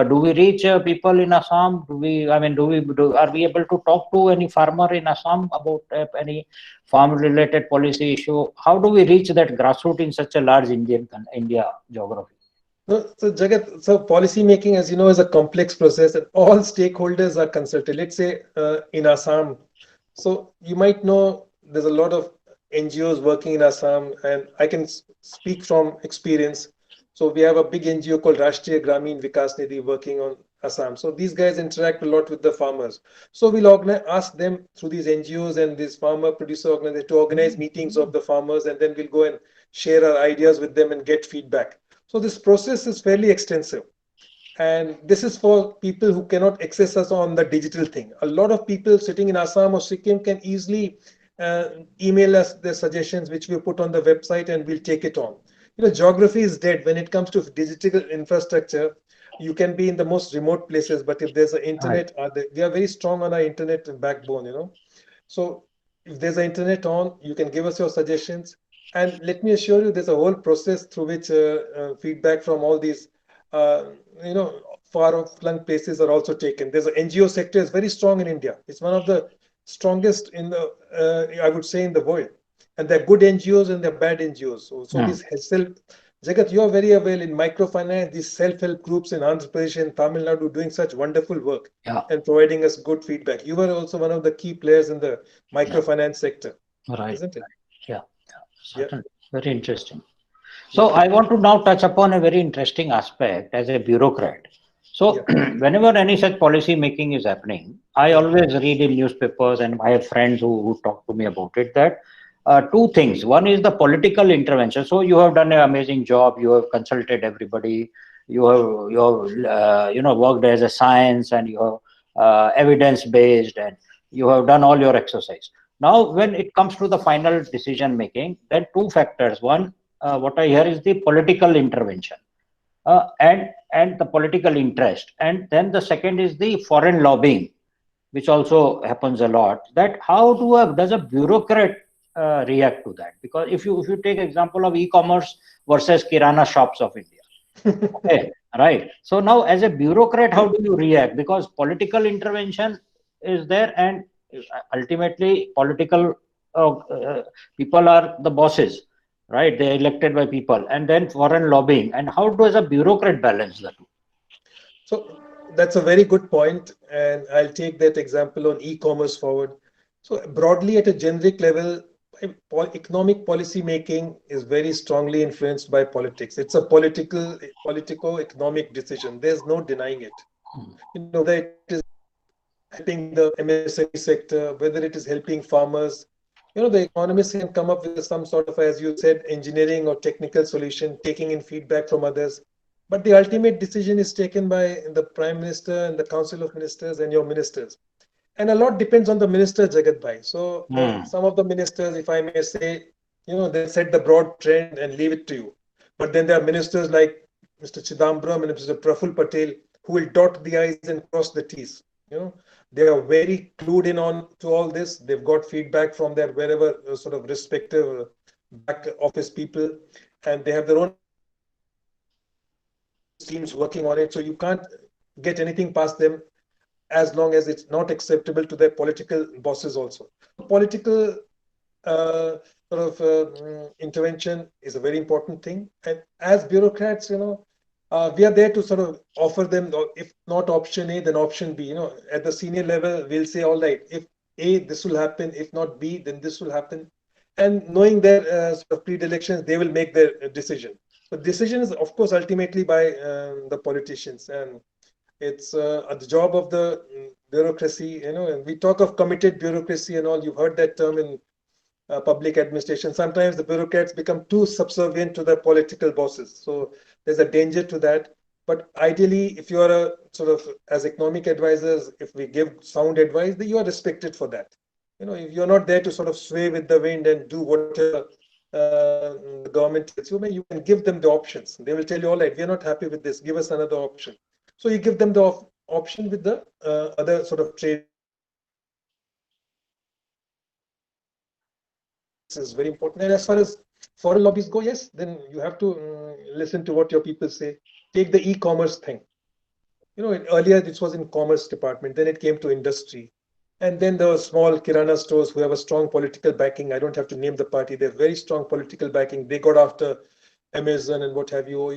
Do we reach people in Assam? Are we able to talk to any farmer in Assam about any farm-related policy issue? How do we reach that grassroots in such a large India geography? No, so Jagat, so policy making, as you know, is a complex process, and all stakeholders are consulted. Let's say in Assam, so you might know there's a lot of NGOs working in Assam, and I can speak from experience. So we have a big NGO called Rashtriya Gramin Vikas Nidhi working on Assam. So these guys interact a lot with the farmers. So we'll ask them through these NGOs and these farmer producer organizations to organize meetings of the farmers, and then we'll go and share our ideas with them and get feedback. So this process is fairly extensive. And this is for people who cannot access us on the digital thing. A lot of people sitting in Assam or Sikkim can easily email us their suggestions, which we put on the website, and we'll take it on. Geography is dead when it comes to digital infrastructure. You can be in the most remote places, but if there's an Right. internet, we are very strong on our internet backbone. So if there's an internet on, you can give us your suggestions. And let me assure you, there's a whole process through which feedback from all these, uh, far flung places are also taken. There's an NGO sector is very strong in India. It's one of the strongest in the, I would say, in the world. And there are good NGOs and there are bad NGOs. So Hmm. these self, Jagat, you are very aware in microfinance, these self-help groups in Andhra Pradesh and Tamil Nadu doing such wonderful work Yeah. and providing us good feedback. You were also one of the key players in the Yeah. microfinance sector, Right. isn't it? Yeah. Yeah. Yeah, Certainly. Very interesting. yeah, So I want to now touch upon a very interesting aspect as a bureaucrat. So yeah, whenever any such policy making is happening, I yeah, always read in newspapers, and I have friends who talk to me about it, that two things. One is the political intervention. So you have done an amazing job. You have consulted everybody. You have worked as a science, and you have evidence based, and you have done all your exercise. Now, yeah, when it comes to the final decision making, then two factors. One, what I hear is the political intervention. and the political interest. And then the second is the foreign lobbying, which also happens a lot. That how does a bureaucrat react to that? Because if you take example of e-commerce versus kirana shops of India, okay, right. So now as a bureaucrat, how do you react? Because political intervention is there, and ultimately political people are the bosses, right? They're elected by people, and then foreign lobbying. And how does a bureaucrat balance the two? So that's a very good point, and I'll take that example on e-commerce forward. So broadly, at a generic level, economic policy making is very strongly influenced by politics. It's a politico-economic decision. There's no denying it. Whether it is helping the MSME sector, whether it is helping farmers, the economists can come up with some sort of, as you said, engineering or technical solution, taking in feedback from others. But the ultimate decision is taken by the Prime Minister and the Council of Ministers and your ministers. And a lot depends on the minister, Jagat Bhai. So some of the ministers, if I may say, they set the broad trend and leave it to you. But then there are ministers like Mr. Chidambaram and Mr. Praful Patel who will dot the I's and cross the T's. They are very clued in on to all this. They've got feedback from their wherever sort of respective back office people, and they have their own teams working on it. So you can't get anything past them as long as it's not acceptable to their political bosses also. Political intervention is a very important thing. And as bureaucrats, we are there to sort of offer them, if not option A, then option B. At the senior level, we'll say, all right, if A, this will happen. If not B, then this will happen. And knowing their sort of predilections, they will make their decision. But decision is, of course, ultimately by the politicians. And it's the job of the bureaucracy. And we talk of committed bureaucracy and all. You've heard that term in public administration. Sometimes the bureaucrats become too subservient to their political bosses. So there's a danger to that. But ideally, if you are a sort of, as economic advisors, if we give sound advice, then you are respected for that. If you're not there to sort of sway with the wind and do whatever the government tells you, you can give them the options. They will tell you, all right, we're not happy with this. Give us another option. So you give them the option with the other sort of trade. This is very important. And as far as foreign lobbies go, yes, then you have to listen to what your people say. Take the e-commerce thing. Earlier this was in commerce department, then it came to industry. And then there were small kirana stores who have a strong political backing. I don't have to name the party. They have very strong political backing. They got after Amazon and what have you.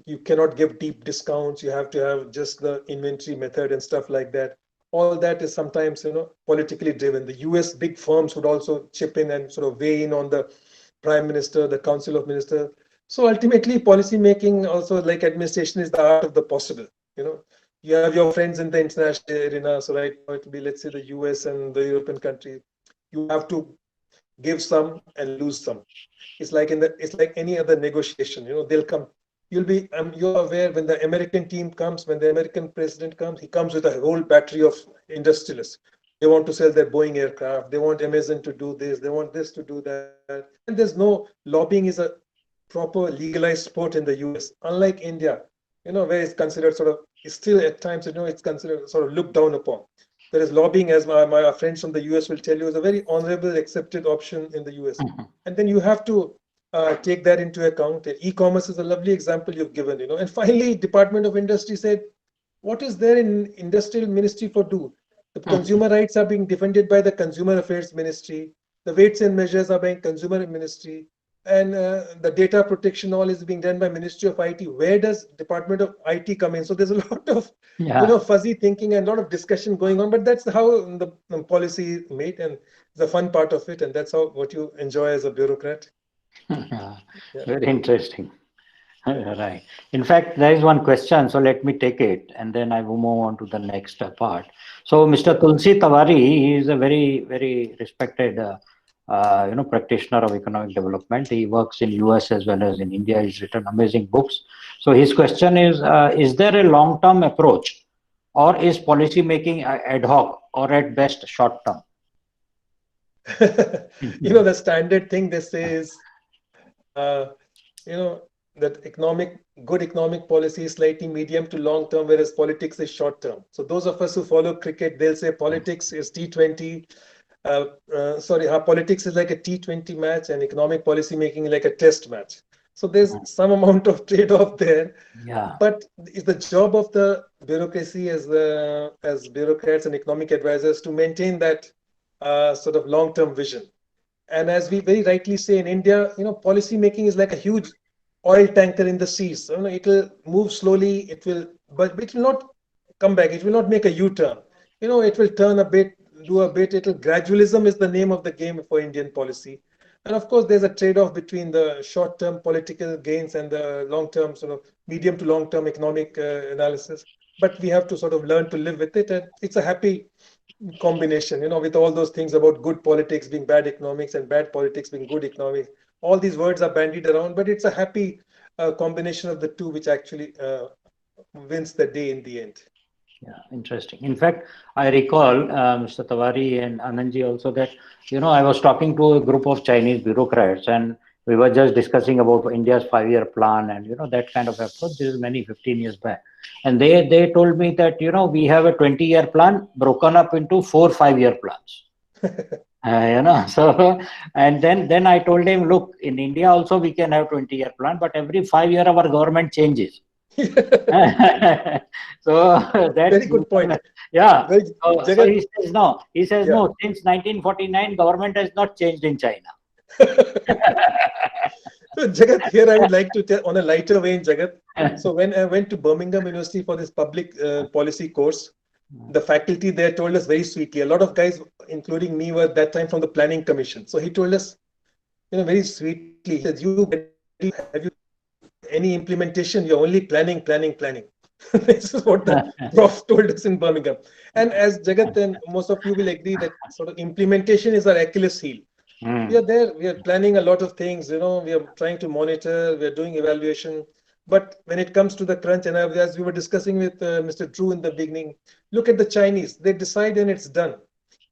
You cannot give deep discounts. You have to have just the inventory method and stuff like that. All that is sometimes, politically driven. The US big firms would also chip in and sort of weigh in on the Prime Minister, the Council of Ministers. So ultimately, policy making also, like administration, is the art of the possible. You have your friends in the international arena. So right now it will be, let's say, the US and the European countries. You have to give some and lose some. It's like any other negotiation. They'll come. You're aware when the American team comes, when the American president comes, he comes with a whole battery of industrialists. They want to sell their Boeing aircraft. They want Amazon to do this. They want this to do that. And there's no lobbying is a proper legalized sport in the US, unlike India, where it's considered sort of, still at times, it's considered sort of looked down upon. Whereas lobbying, as my friends from the US will tell you, is a very honorable, accepted option in the US. And then you have to take that into account. E-commerce is a lovely example you've given, And finally, Department of Industry said, what is there in Industrial Ministry for do? The consumer rights are being defended by the Consumer Affairs Ministry. The weights and measures are by Consumer Ministry. And the data protection all is being done by Ministry of IT. Where does Department of IT come in? So there's a lot of fuzzy thinking and a lot of discussion going on. But that's how the policy is made, and the fun part of it. And that's what you enjoy as a bureaucrat. Very interesting. Right. In fact, there is one question, so let me take it, and then I will move on to the next part. So, Mr. Tulsi Tawari, he is a very, very respected, practitioner of economic development. He works in US as well as in India. He's written amazing books. So, his question is there a long-term approach, or is policy making ad hoc, or at best short-term? The standard thing they say is, that good economic policy is slightly medium to long term, whereas politics is short term. So those of us who follow cricket, they'll say politics is T20. Politics is like a T20 match, and economic policy making like a test match. So there's some amount of trade-off there. Yeah. But it's the job of the bureaucracy as bureaucrats and economic advisors to maintain that sort of long-term vision. And as we very rightly say in India, policy making is like a huge oil tanker in the seas. So, it will move slowly. But it will not come back. It will not make a U-turn. It will turn a bit, do a bit. Gradualism is the name of the game for Indian policy. And of course, there's a trade-off between the short-term political gains and the long-term, sort of medium to long-term economic analysis. But we have to sort of learn to live with it. And it's a happy combination, with all those things about good politics being bad economics and bad politics being good economics. All these words are bandied around, but it's a happy combination of the two, which actually wins the day in the end. Yeah, interesting. In fact, I recall Mr. Tawari and Anandji also that, I was talking to a group of Chinese bureaucrats and we were just discussing about India's 5-year plan and, that kind of approach. This is many 15 years back. And they told me that, we have a 20-year plan broken up into 4 5-year plans. So, and then I told him, look, in India also we can have 20-year plan, but every 5 year our government changes. So that's very good point. Yeah. So he says no. He says no. Since 1949, government has not changed in China. So Jagat, here I would like to tell on a lighter vein, Jagat. So when I went to Birmingham University for this public policy course, the faculty there told us very sweetly. A lot of guys, including me, were at that time from the planning commission. So he told us, very sweetly, he said, have you any implementation? You're only planning. This is what the prof told us in Birmingham. And as Jagat and most of you will agree that sort of implementation is our Achilles heel. We are there, we are planning a lot of things, we are trying to monitor, we are doing evaluation. But when it comes to the crunch, and as we were discussing with Mr. Drew in the beginning, look at the Chinese, they decide and it's done.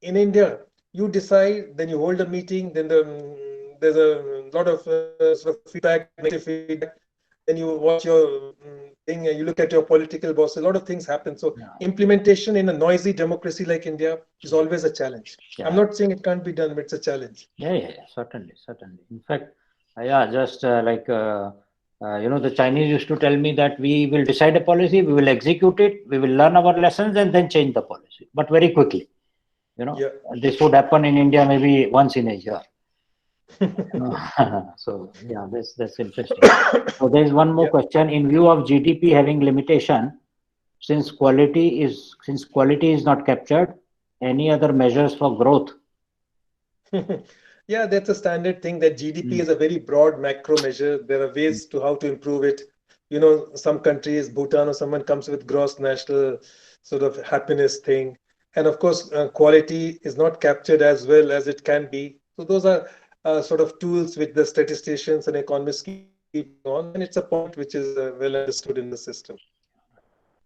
In India, you decide, then you hold a meeting, then there's a lot of sort of feedback, negative feedback. Then you watch your thing and you look at your political boss. A lot of things happen. So implementation in a noisy democracy like India is always a challenge. Yeah. I'm not saying it can't be done, but it's a challenge. Yeah, certainly. In fact, just the Chinese used to tell me that we will decide a policy, we will execute it, we will learn our lessons and then change the policy, but very quickly. This would happen in India maybe once in a year. So yeah, that's interesting. So there's one more question. In view of GDP having limitation, since quality is not captured, any other measures for growth? Yeah, that's a standard thing that GDP is a very broad macro measure. There are ways to how to improve it. Some countries, Bhutan or someone comes with gross national sort of happiness thing. And of course, quality is not captured as well as it can be. So those are sort of tools which the statisticians and economists keep on, and it's a point which is well understood in the system.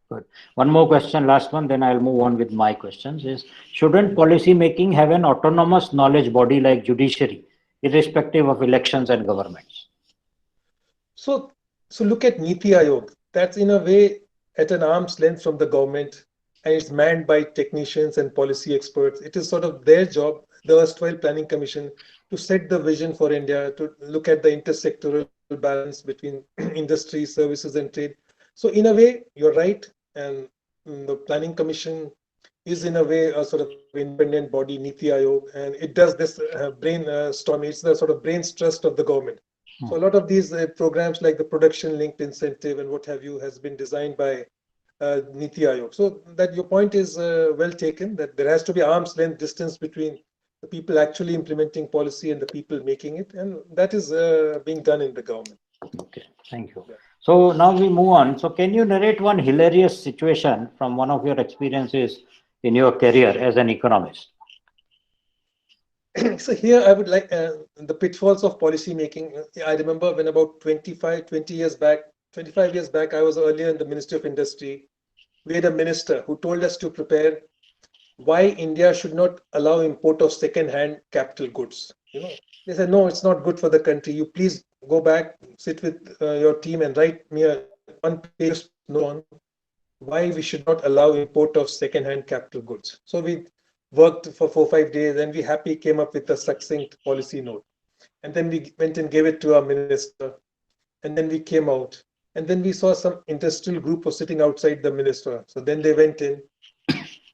Good. One more question, last one, then I'll move on with my questions. Is shouldn't policy making have an autonomous knowledge body like judiciary, irrespective of elections and governments? So look at Niti Aayog. That's in a way at an arm's length from the government, and it's manned by technicians and policy experts. It is sort of their job, the erstwhile Planning Commission, to set the vision for India, to look at the intersectoral balance between industry, services, and trade. So in a way, you're right. And the Planning Commission is in a way a sort of independent body, Niti Aayog, and it does this brainstorm. It's the sort of brain's trust of the government. So a lot of these programs like the production linked incentive and what have you has been designed by Niti Aayog. So that your point is well taken, that there has to be arm's length distance between the people actually implementing policy and the people making it. And that is being done in the government. Okay, thank you. Yeah. So now we move on. So can you narrate one hilarious situation from one of your experiences in your career as an economist? So here I would like the pitfalls of policy making. I remember when about 25 years back, I was earlier in the Ministry of Industry. We had a minister who told us to prepare why India should not allow import of second-hand capital goods. They said, no, it's not good for the country. You please go back, sit with your team and write me a one-page note on why we should not allow import of second-hand capital goods. So we worked for 4 or 5 days and we happy came up with a succinct policy note. And then we went and gave it to our minister. And then we came out. And then we saw some industrial group was sitting outside the minister. So then they went in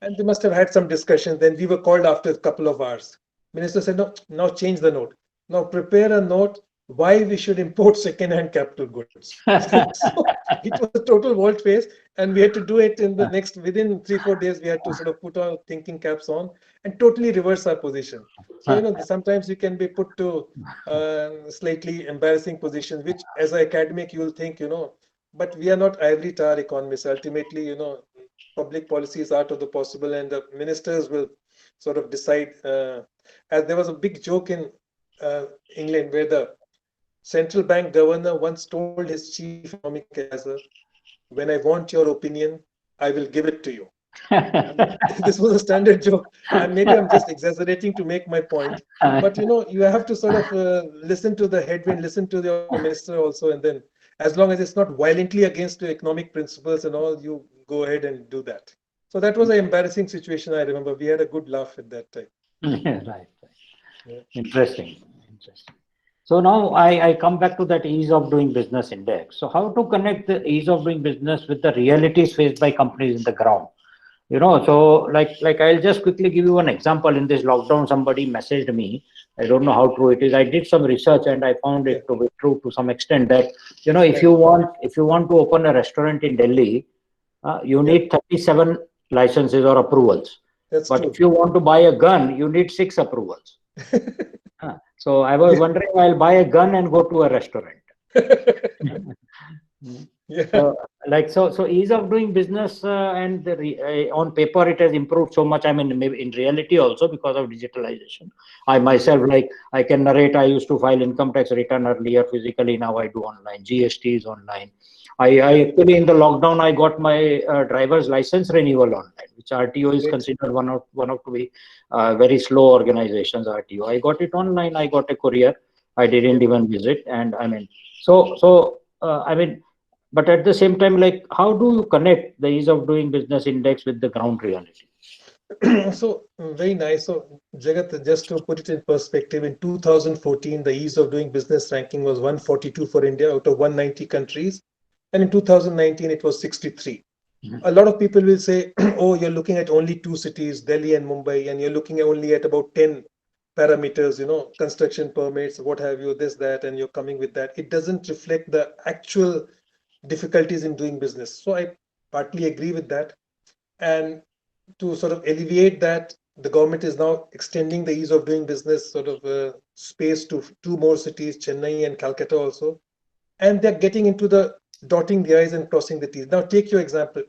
and they must have had some discussion. Then we were called after a couple of hours. Minister said, no, now change the note. Now prepare a note why we should import second-hand capital goods. So it was a total volte face, and we had to do it in the next within 3 or 4 days. We had to sort of put our thinking caps on and totally reverse our position. So sometimes you can be put to slightly embarrassing positions, which as an academic you will think but we are not ivory tower economists. Ultimately, public policy is art of the possible, and the ministers will sort of decide. As there was a big joke in England where the central bank governor once told his chief economic advisor, "When I want your opinion, I will give it to you." I mean, this was a standard joke, and maybe I'm just exaggerating to make my point. But you have to sort of listen to the headwind, listen to your minister also, and then as long as it's not violently against the economic principles and all, you go ahead and do that. So that was an embarrassing situation. I remember we had a good laugh at that time. Right. Yeah. Interesting. So now I come back to that ease of doing business index. So how to connect the ease of doing business with the realities faced by companies in the ground? So like I'll just quickly give you an example. In this lockdown, somebody messaged me. I don't know how true it is. I did some research and I found it to be true to some extent that if you want to open a restaurant in Delhi, you need 37 licenses or approvals. That's but true. if you want to buy a gun, you need 6 approvals. So I was wondering, I'll buy a gun and go to a restaurant. So ease of doing business and on paper it has improved so much. I mean, maybe in reality also because of digitalization. I myself, I can narrate. I used to file income tax return earlier physically. Now I do online. GST is online. I actually in the lockdown I got my driver's license renewal online, which RTO is considered one of the very slow organizations. RTO. I got it online. I got a courier. I didn't even visit, and I mean, but at the same time, how do you connect the ease of doing business index with the ground reality? So very nice. So Jagat, just to put it in perspective, in 2014, the ease of doing business ranking was 142 for India out of 190 countries. And in 2019, it was 63. A lot of people will say, oh, you're looking at only 2 cities, Delhi and Mumbai, and you're looking only at about 10 parameters, construction permits, what have you, this, that, and you're coming with that. It doesn't reflect the actual difficulties in doing business. So I partly agree with that. And to sort of alleviate that, the government is now extending the ease of doing business sort of space to 2 more cities, Chennai and Calcutta also. And they're getting into the dotting the I's and crossing the T's. Now, take your example.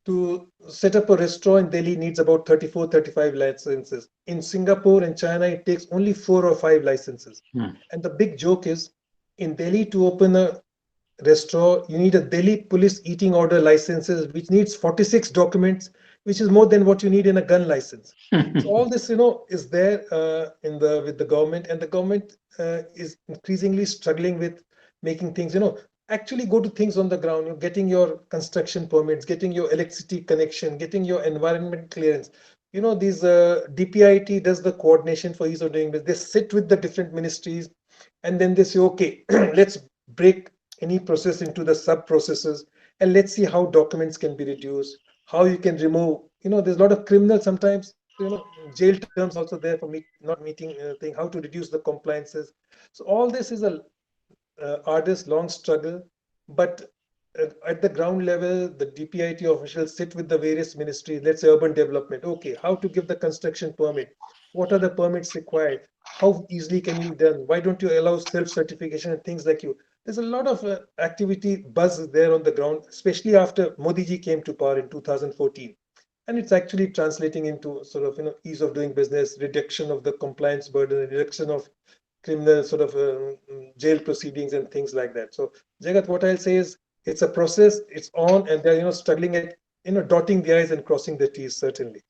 To set up a restaurant in Delhi needs about 34, 35 licenses. In Singapore and China, it takes only 4 or 5 licenses. And the big joke is, in Delhi, to open a restaurant, you need a Delhi police eating order licenses, which needs 46 documents, which is more than what you need in a gun license. So all this, is there with the government, and the government is increasingly struggling with making things, actually go to things on the ground. You're getting your construction permits, getting your electricity connection, getting your environment clearance. These DPIT does the coordination for ease of doing business. They sit with the different ministries, and then they say, okay, let's break any process into the sub processes, and let's see how documents can be reduced, how you can remove. There's a lot of criminals sometimes. Jail terms also there for not meeting thing. How to reduce the compliances. So all this is a arduous, long struggle, but at the ground level, the DPIT officials sit with the various ministries. Let's say urban development. Okay, how to give the construction permit? What are the permits required? How easily can you be done? Why don't you allow self-certification and things like you? There's a lot of activity buzz there on the ground, especially after Modi ji came to power in 2014. And it's actually translating into sort of ease of doing business, reduction of the compliance burden, reduction of criminal sort of jail proceedings and things like that. So Jagat, what I'll say is it's a process, it's on, and they're struggling at dotting the I's and crossing the T's, certainly.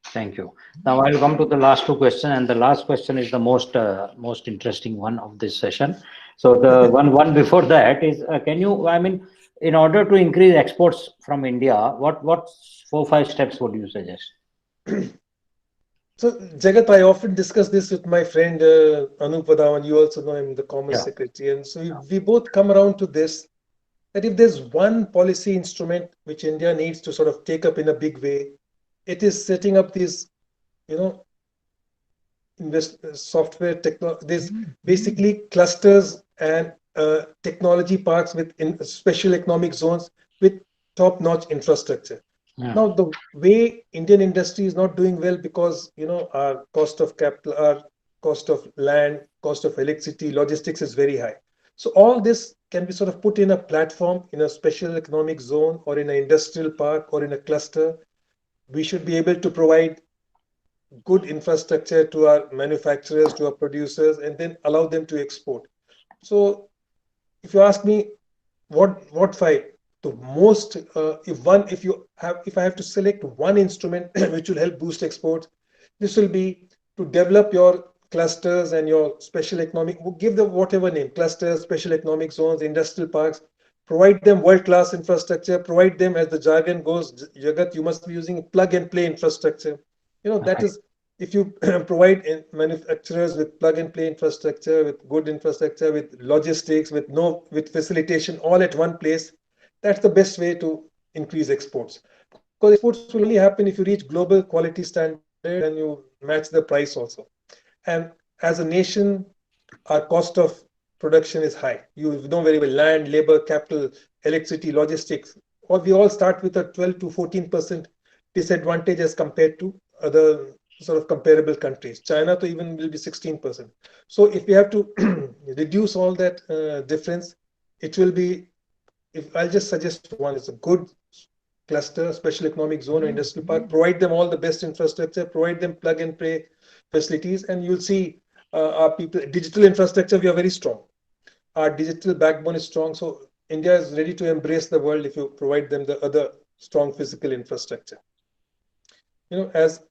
Thank you. Now I'll come to the last two questions, and the last question is the most interesting one of this session. So the one before that is, can you? I mean, in order to increase exports from India, what 4 5 steps would you suggest? So, Jagat, I often discuss this with my friend Anup Vadawan. You also know him, the Commerce Yeah. Secretary. And so we both come around to this, that if there's one policy instrument which India needs to sort of take up in a big way, it is setting up these, you know, software there's basically clusters and technology parks with special economic zones with top-notch infrastructure. Yeah. Now, the way Indian industry is not doing well because our cost of capital, our cost of land, cost of electricity, logistics is very high. So all this can be sort of put in a platform in a special economic zone or in an industrial park or in a cluster. We should be able to provide good infrastructure to our manufacturers, to our producers, and then allow them to export. So if you ask me what five, the most if I have to select one instrument which will help boost exports, this will be to develop your clusters and your special economic, give them whatever name, clusters, special economic zones, industrial parks, provide them world-class infrastructure, provide them, as the jargon goes, Jagat, you must be using plug and play infrastructure. That Right. is, if you provide manufacturers with plug and play infrastructure, with good infrastructure, with logistics, with facilitation all at one place, that's the best way to increase exports. Because exports will only happen if you reach global quality standards and you match the price also. And as a nation, our cost of production is high. You know very well, land, labor, capital, electricity, logistics. We all start with a 12 to 14% disadvantage as compared to other sort of comparable countries. China to even will be 16%. So if we have to reduce all that difference, it will be, if I'll just suggest one, it's a good cluster, special economic zone or industrial park, provide them all the best infrastructure, provide them plug and play facilities, and you'll see our people, digital infrastructure, we are very strong. Our digital backbone is strong. So India is ready to embrace the world if you provide them the other strong physical infrastructure. As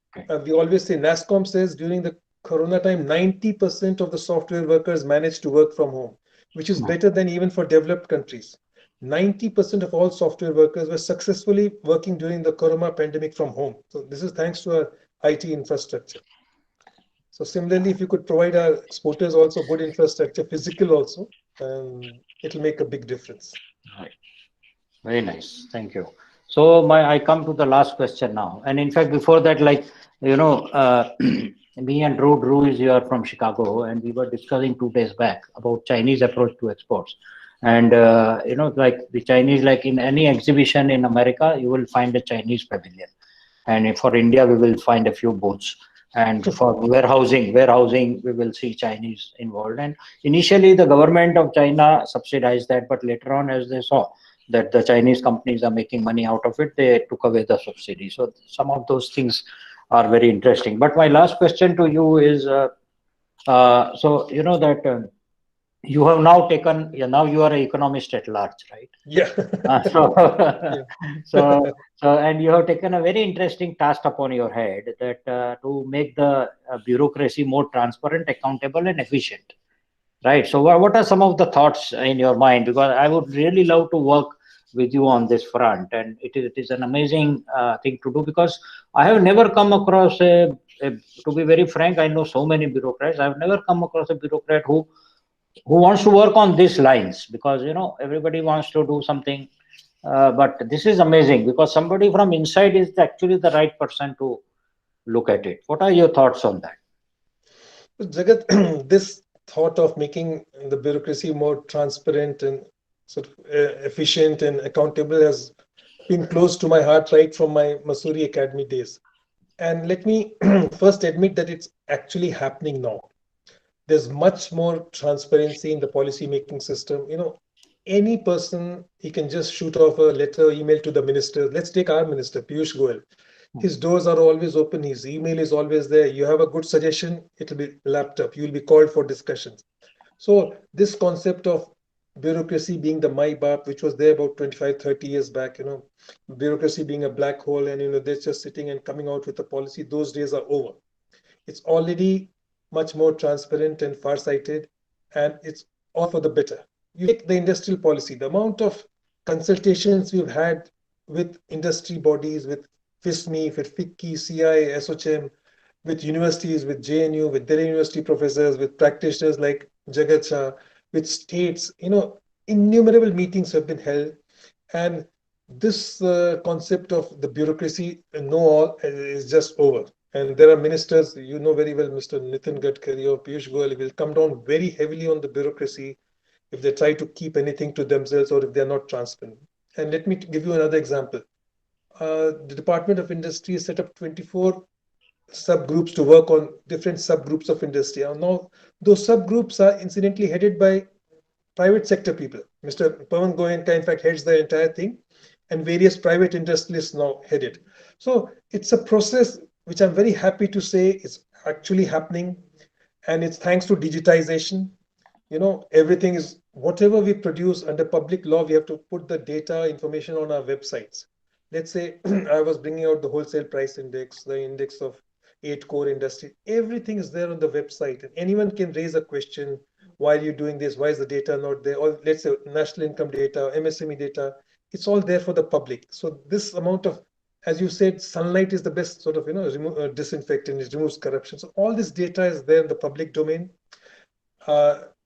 we always say, NASSCOM says during the Corona time, 90% of the software workers managed to work from home, which is better than even for developed countries. 90% of all software workers were successfully working during the Corona pandemic from home. So this is thanks to our IT infrastructure. So similarly, if you could provide our exporters also good infrastructure, physical also, it'll make a big difference. Right. Very nice. Thank you. So I come to the last question now. And in fact, before that, me and Drew is here from Chicago, and we were discussing 2 days back about Chinese approach to exports. And, like the Chinese, like in any exhibition in America, you will find a Chinese pavilion. And for India, we will find a few booths. And for warehousing, we will see Chinese involved. And initially, the government of China subsidized that, but later on, as they saw that the Chinese companies are making money out of it, they took away the subsidy. So some of those things are very interesting. But my last question to you is, so you know that you have now taken, now you are an economist at large, right? Yeah. So, Yeah. and you have taken a very interesting task upon your head, that to make the bureaucracy more transparent, accountable, and efficient. Right. So, what are some of the thoughts in your mind? Because I would really love to work with you on this front, and it is an amazing thing to do. Because I have never come across to be very frank, I know so many bureaucrats. I've never come across a bureaucrat who wants to work on these lines, because everybody wants to do something. But this is amazing, because somebody from inside is actually the right person to look at it. What are your thoughts on that? Jagat, this thought of making the bureaucracy more transparent and sort of efficient and accountable has been close to my heart right from my Masuri Academy days. And let me first admit that it's actually happening now. There's much more transparency in the policy making system. Any person, he can just shoot off a letter, email to the minister. Let's take our minister, Piyush Goyal. His doors are always open. His email is always there. You have a good suggestion, it'll be lapped up. You'll be called for discussions. So this concept of bureaucracy being the my bap, which was there about 25, 30 years back, bureaucracy being a black hole, and they're just sitting and coming out with a policy. Those days are over. It's already much more transparent and far-sighted, and it's all for the better. You take the industrial policy, the amount of consultations we've had with industry bodies, with FISME, with FICCI, CI, SOCHM, with universities, with JNU, with Delhi University professors, with practitioners like Jagat Shah, with states, innumerable meetings have been held. And this concept of the bureaucracy, know all, is just over. And there are ministers, you know very well, Mr. Nitin Gadkari or Piyush Goyal will come down very heavily on the bureaucracy if they try to keep anything to themselves or if they're not transparent. And let me give you another example. The Department of Industry has set up 24 subgroups to work on different subgroups of industry. Now, those subgroups are incidentally headed by private sector people. Mr. Pawan Goenka, in fact, heads the entire thing, and various private industrialists now head it. So it's a process which I'm very happy to say is actually happening, and it's thanks to digitization. Everything is, whatever we produce under public law, we have to put the data information on our websites. Let's say I was bringing out the wholesale price index, the index of 8 core industries. Everything is there on the website, and anyone can raise a question. Why are you doing this? Why is the data not there? Or let's say national income data, MSME data, it's all there for the public. So this amount of, as you said, sunlight is the best sort of, disinfectant. It removes corruption. So all this data is there in the public domain.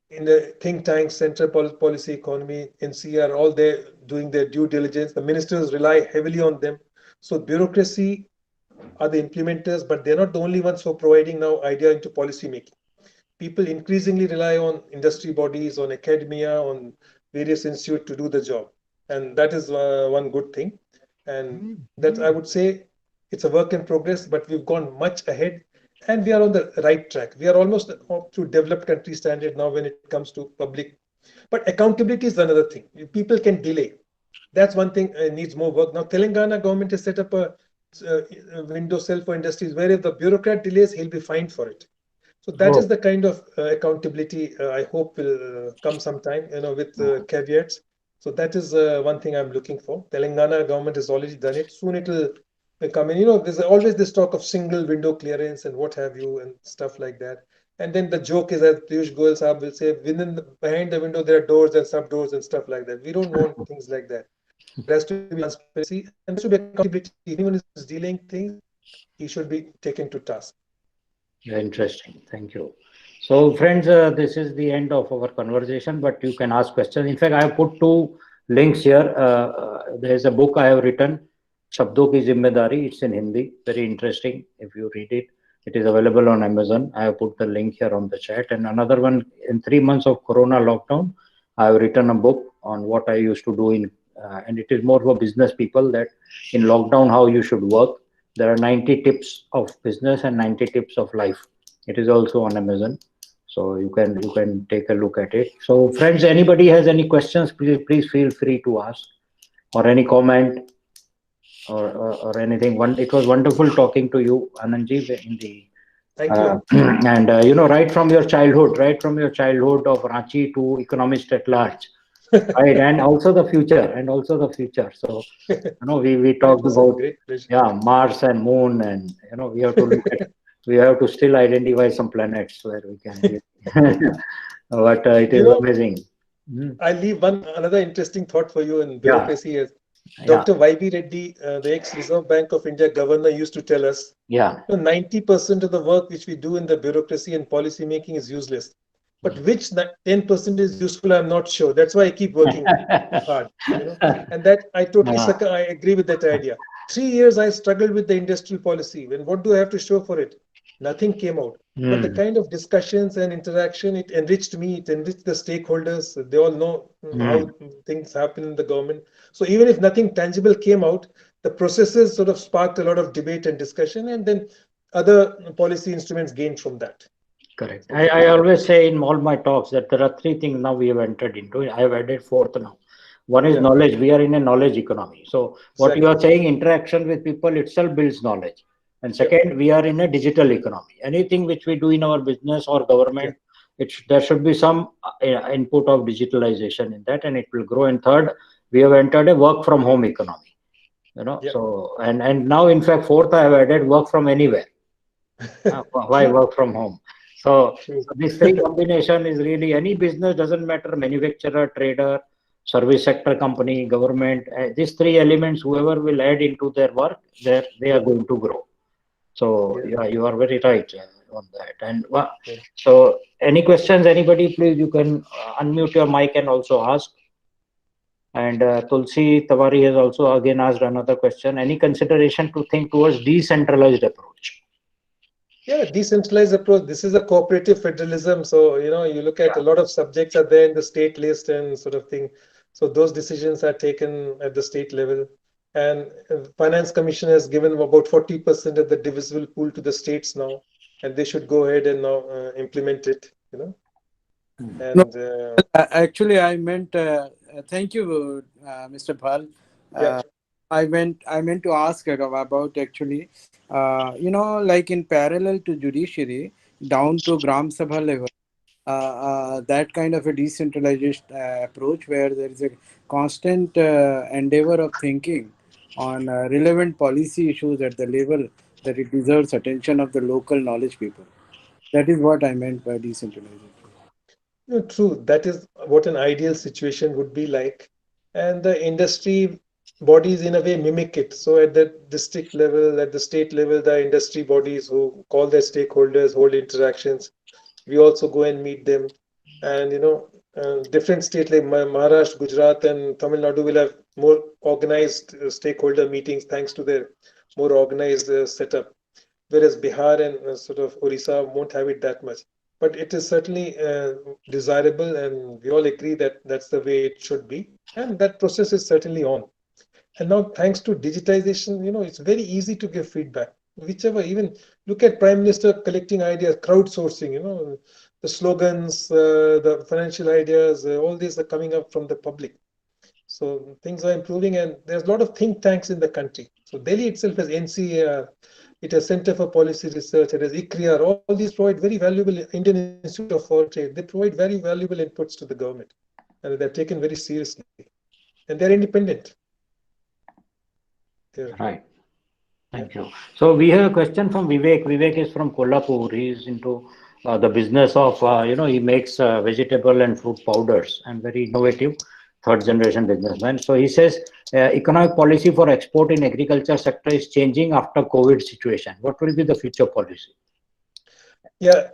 In the think tanks, Central Policy Economy, NCR, all there doing their due diligence. The ministers rely heavily on them. So bureaucracy are the implementers, but they're not the only ones who are providing now idea into policy making. People increasingly rely on industry bodies, on academia, on various institutes to do the job. And that is one good thing. And that, I would say, it's a work in progress, but we've gone much ahead and we are on the right track. We are almost up to developed country standard now when it comes to public. But accountability is another thing. People can delay. That's one thing needs more work. Now, Telangana government has set up a window cell for industries where if the bureaucrat delays, he'll be fined for it. So that is the kind of accountability I hope will come sometime, with caveats. So that is one thing I'm looking for. Telangana government has already done it. Soon it will come in. There's always this talk of single window clearance and what have you and stuff like that. And then the joke is, as Piyush Goyal Saab will say, behind the window there are doors and sub doors and stuff like that. We don't want things like that. There has to be transparency and there should be accountability. If anyone is dealing things, he should be taken to task. Interesting. Thank you. So, friends, this is the end of our conversation, but you can ask questions. In fact, I have put 2 links here. There is a book I have written, Shabdon Ki Zimmedari. It's in Hindi. Very interesting. If you read it, it is available on Amazon. I have put the link here on the chat. And another one, in 3 months of Corona lockdown, I have written a book on what I used to do and it is more for business people, that in lockdown, how you should work. There are 90 tips of business and 90 tips of life. It is also on Amazon, so you can take a look at it. So, friends, anybody has any questions, please feel free to ask, or any comment, or anything. It was wonderful talking to you, Anandji, in the. Thank you. And right from your childhood of Ranchi to Economist at large, right, and also the future. So, we talked about Mars and Moon, and we have to look at. We have to still identify some planets where we can. But it is amazing. I'll leave another interesting thought for you in bureaucracy. Is Dr. Y.B. Reddy, the ex-Reserve Bank of India governor, used to tell us, 90% of the work which we do in the bureaucracy and policy making is useless. But which 10% is useful, I'm not sure. That's why I keep working hard. And that I totally I agree with that idea. 3 years I struggled with the industrial policy. What do I have to show for it? Nothing came out. But the kind of discussions and interaction, it enriched me, it enriched the stakeholders. They all know how things happen in the government. So even if nothing tangible came out, the processes sort of sparked a lot of debate and discussion, and then other policy instruments gained from that. Correct. I always say in all my talks that there are 3 things now we have entered into. I have added 4th now. One is knowledge. We are in a knowledge economy. So what you are saying, interaction with people itself builds knowledge. And second, we are in a digital economy. Anything which we do in our business or government, there should be some input of digitalization in that, and it will grow. And third, we have entered a work from home economy. Yeah. So and now in fact fourth, I have added work from anywhere. Why work from home? So this three combination is really, any business, doesn't matter, manufacturer, trader, service sector company, government, these three elements, whoever will add into their work, they are going to grow. So yeah, you are very right on that. And so any questions, anybody, please, you can unmute your mic and also ask. And Tulsi Tawari has also again asked another question. Any consideration to think towards decentralized approach? Yeah, decentralized approach. This is a cooperative federalism. So, you look at a lot of subjects are there in the state list and sort of thing. So those decisions are taken at the state level. And Finance Commission has given about 40% of the divisible pool to the states now, and they should go ahead and now implement it. No, And actually, I meant thank you, Mr. Bhal. yeah, I meant to ask about actually, like in parallel to judiciary, down to Gram Sabha level, that kind of a decentralized approach where there is a constant endeavor of thinking on relevant policy issues at the level that it deserves attention of the local knowledge people. That is what I meant by decentralization. true. That is what an ideal situation would be like. And the industry bodies, in a way, mimic it. So at the district level, at the state level, the industry bodies who call their stakeholders, hold interactions, we also go and meet them. And different states like Maharashtra, Gujarat, and Tamil Nadu will have more organized stakeholder meetings thanks to their more organized setup, whereas Bihar and sort of Orissa won't have it that much. But it is certainly desirable, and we all agree that that's the way it should be, and that process is certainly on. And now, thanks to digitization, it's very easy to give feedback. Whichever, even look at Prime Minister collecting ideas, crowdsourcing, the slogans, the financial ideas, all these are coming up from the public. So things are improving, and there's a lot of think tanks in the country. So Delhi itself has NCAR, it has Center for Policy Research, it has ICRIAR. All these provide very valuable, Indian Institute of Foreign Trade. They provide very valuable inputs to the government, and they're taken very seriously. And they're independent. Right. Thank you. So we have a question from Vivek. Vivek is from Kolhapur. He is into the business of, he makes vegetable and fruit powders, and very innovative third generation businessman. So he says economic policy for export in agriculture sector is changing after COVID situation. What will be the future policy? Yeah,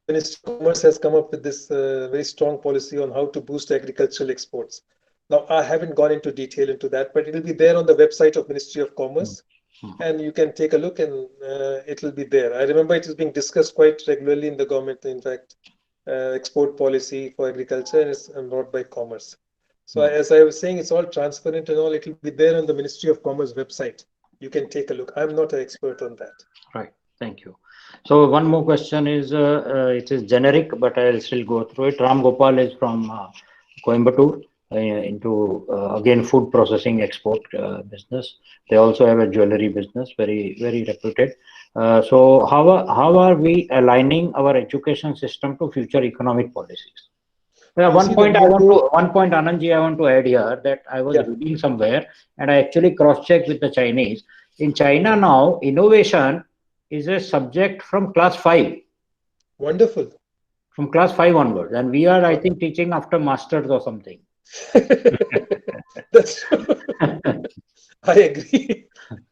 Ministry of Commerce has come up with this very strong policy on how to boost agricultural exports. Now, I haven't gone into detail into that, but it will be there on the website of Ministry of Commerce, and you can take a look, and it will be there. I remember it is being discussed quite regularly in the government, in fact, export policy for agriculture, and it's brought by Commerce. So as I was saying, it's all transparent and all. It will be there on the Ministry of Commerce website. You can take a look. I'm not an expert on that. Right. Thank you. So one more question is, it is generic, but I'll still go through it. Ram Gopal is from Coimbatore, into again food processing export business. They also have a jewelry business, very very reputed. So how are we aligning our education system to future economic policies? One point Anandji, I want to add here, that I was reading somewhere and I actually cross-checked with the Chinese. In China now, innovation is a subject from class 5. Wonderful. From class 5 onwards, and we are, I think, teaching after masters or something. That's true. I agree.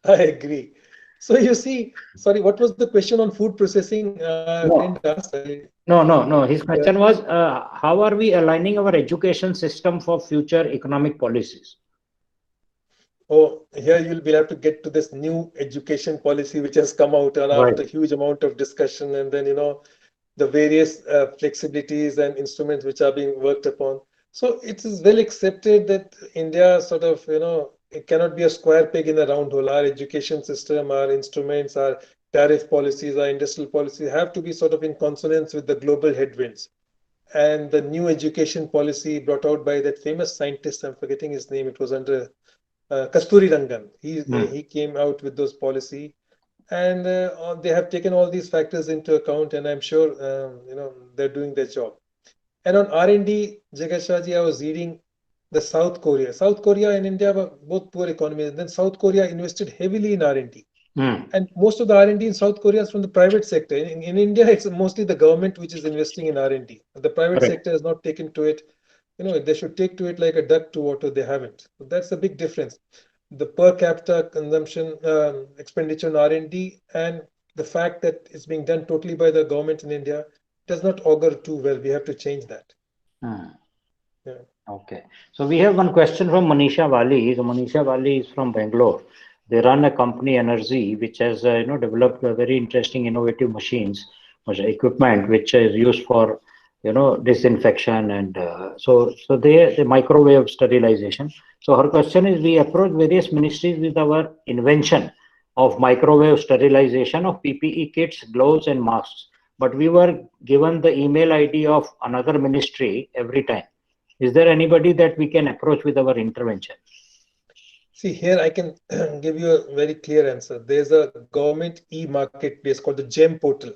I agree. So you see, sorry, what was the question on food processing? No. His question was, how are we aligning our education system for future economic policies? Oh, here you'll be have to get to this new education policy which has come out after a huge amount of discussion, and then the various flexibilities and instruments which are being worked upon. So it is well accepted that India sort of it cannot be a square peg in a round hole. Our education system, our instruments, our tariff policies, our industrial policies have to be sort of in consonance with the global headwinds. And the new education policy brought out by that famous scientist, I'm forgetting his name, it was under Kasturi Rangan. He came out with those policy. and they have taken all these factors into account, and I'm sure they're doing their job. And on R&D, Jagashwaji, I was reading the South Korea. South Korea and India were both poor economies. And then South Korea invested heavily in R&D. And most of the R&D in South Korea is from the private sector. In India, it's mostly the government which is investing in R&D. The private sector has not taken to it. They should take to it like a duck to water. They haven't. So that's a big difference. The per capita consumption expenditure on R&D and the fact that it's being done totally by the government in India does not augur too well. We have to change that. Yeah. Okay. So we have one question from Manisha Wali. So Manisha Wali is from Bangalore. They run a company, Energy, which has developed very interesting, innovative machines, equipment, which is used for disinfection and so the microwave sterilization. So her question is: we approach various ministries with our invention of microwave sterilization of PPE kits, gloves, and masks, but we were given the email ID of another ministry every time. Is there anybody that we can approach with our intervention? See, here I can give you a very clear answer. There's a government e-marketplace called the GEM portal.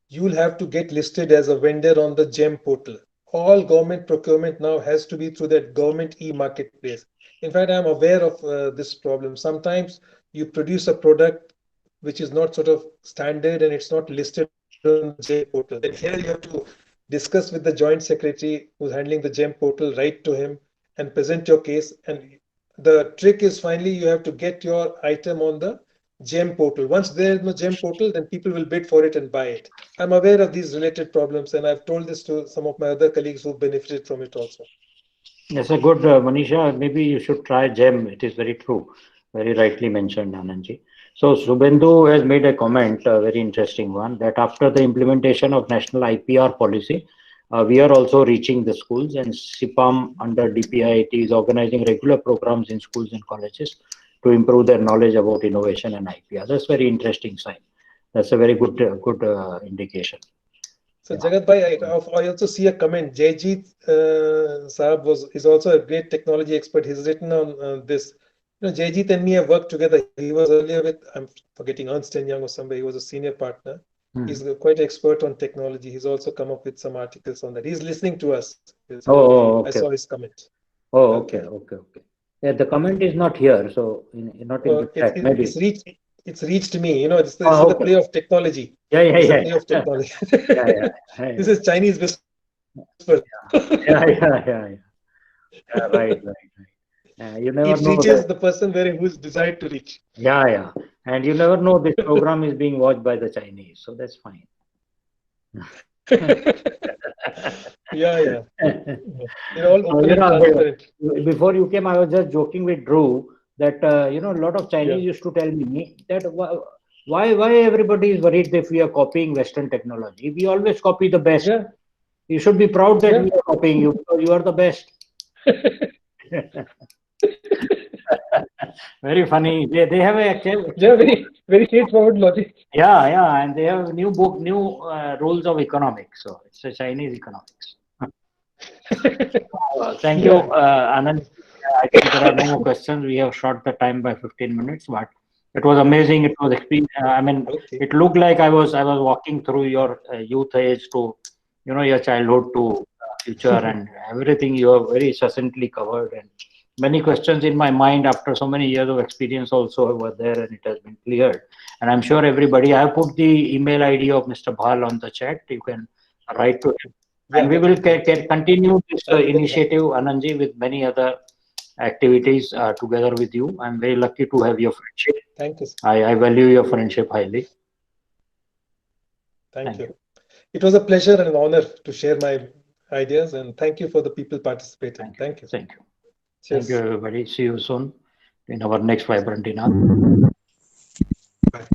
You'll have to get listed as a vendor on the GEM portal. All government procurement now has to be through that government e-marketplace. In fact, I'm aware of this problem. Sometimes you produce a product which is not sort of standard and it's not listed on the GEM portal. Then here you have to discuss with the joint secretary who's handling the GEM portal, write to him and present your case. And the trick is finally you have to get your item on the GEM portal. Once there is no GEM portal, then people will bid for it and buy it. I'm aware of these related problems, and I've told this to some of my other colleagues who benefited from it also. That's a good, Manisha. Maybe you should try GEM. It is very true, very rightly mentioned, Anandji. So Subhendu has made a comment, a very interesting one, that after the implementation of national IPR policy, we are also reaching the schools, and CIPAM under DPIIT is organizing regular programs in schools and colleges to improve their knowledge about innovation and IPR. That's very interesting sign. That's a very good indication. So Jagat Bhai, I also see a comment. Jayjeet Saab is also a great technology expert. He's written on this. Jayjeet and me have worked together. He was earlier with, I'm forgetting, Ernst & Young or somebody. He was a senior partner. He's quite expert on technology. He's also come up with some articles on that. He's listening to us. Okay. I saw his comment. Okay. Yeah, the comment is not here, so not in the chat. Maybe it's reached me. This is the play of technology. Yeah. Play of technology. This is Chinese whisper. Yeah. Right. You never it know reaches that. the person who's desired to reach. Yeah. And you never know this program is being watched by the Chinese, so that's fine. Yeah. All open and transparent. Before you came, I was just joking with Drew that a lot of Chinese used to tell me that why everybody is worried if we are copying Western technology. We always copy the best. Yeah. You should be proud that we are copying you because you are the best. Very funny. They have very straightforward logic. Yeah, and they have new rules of economics. So it's a Chinese economics. Thank you, Anand. I think there are no more questions. We have short the time by 15 minutes, but it was amazing. It was It looked like I was walking through your youth age to, your childhood to future and everything. You have very succinctly covered, and many questions in my mind after so many years of experience also were there, and it has been cleared. And I'm sure everybody. I have put the email ID of Mr. Bhal on the chat. You can write to him. And we will continue this initiative, Anandji, with many other activities together with you. I'm very lucky to have your friendship. Thank you. I value your friendship highly. Thank you. It was a pleasure and an honor to share my ideas, and thank you for the people participating. Thank you. Thank you. Cheers. Thank you, everybody. See you soon in our next Vibrant Dinner. Bye.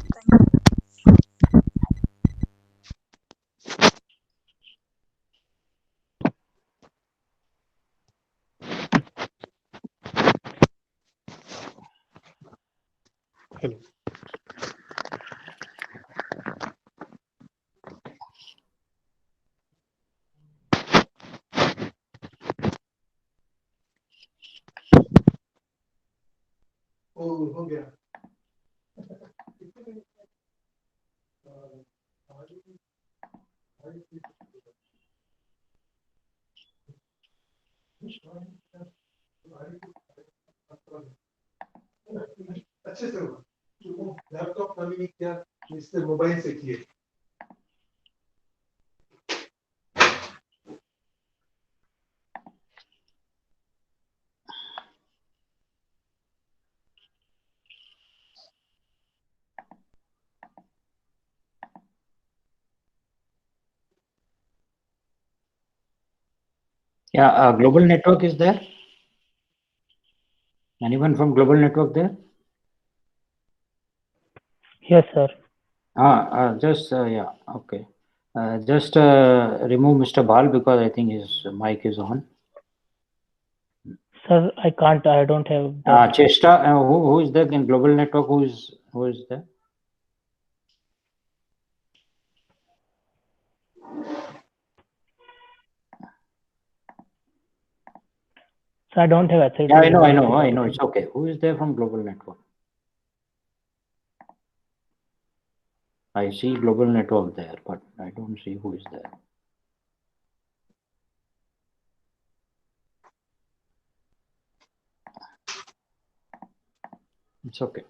Hello. हो गया अच्छे से होगा laptop नवीन क्या इससे mobile से किए Yeah, global network is there. Anyone from global network there? Yes, sir. Just yeah, okay. Just remove Mr. Bhal because I think his mic is on. Sir, I can't. I don't have that. Chesta, who is there in global network? Who is there? So I don't have access. Yeah, to I know. It's okay. Who is there from global network? I see global network there, but I don't see who is there. It's okay.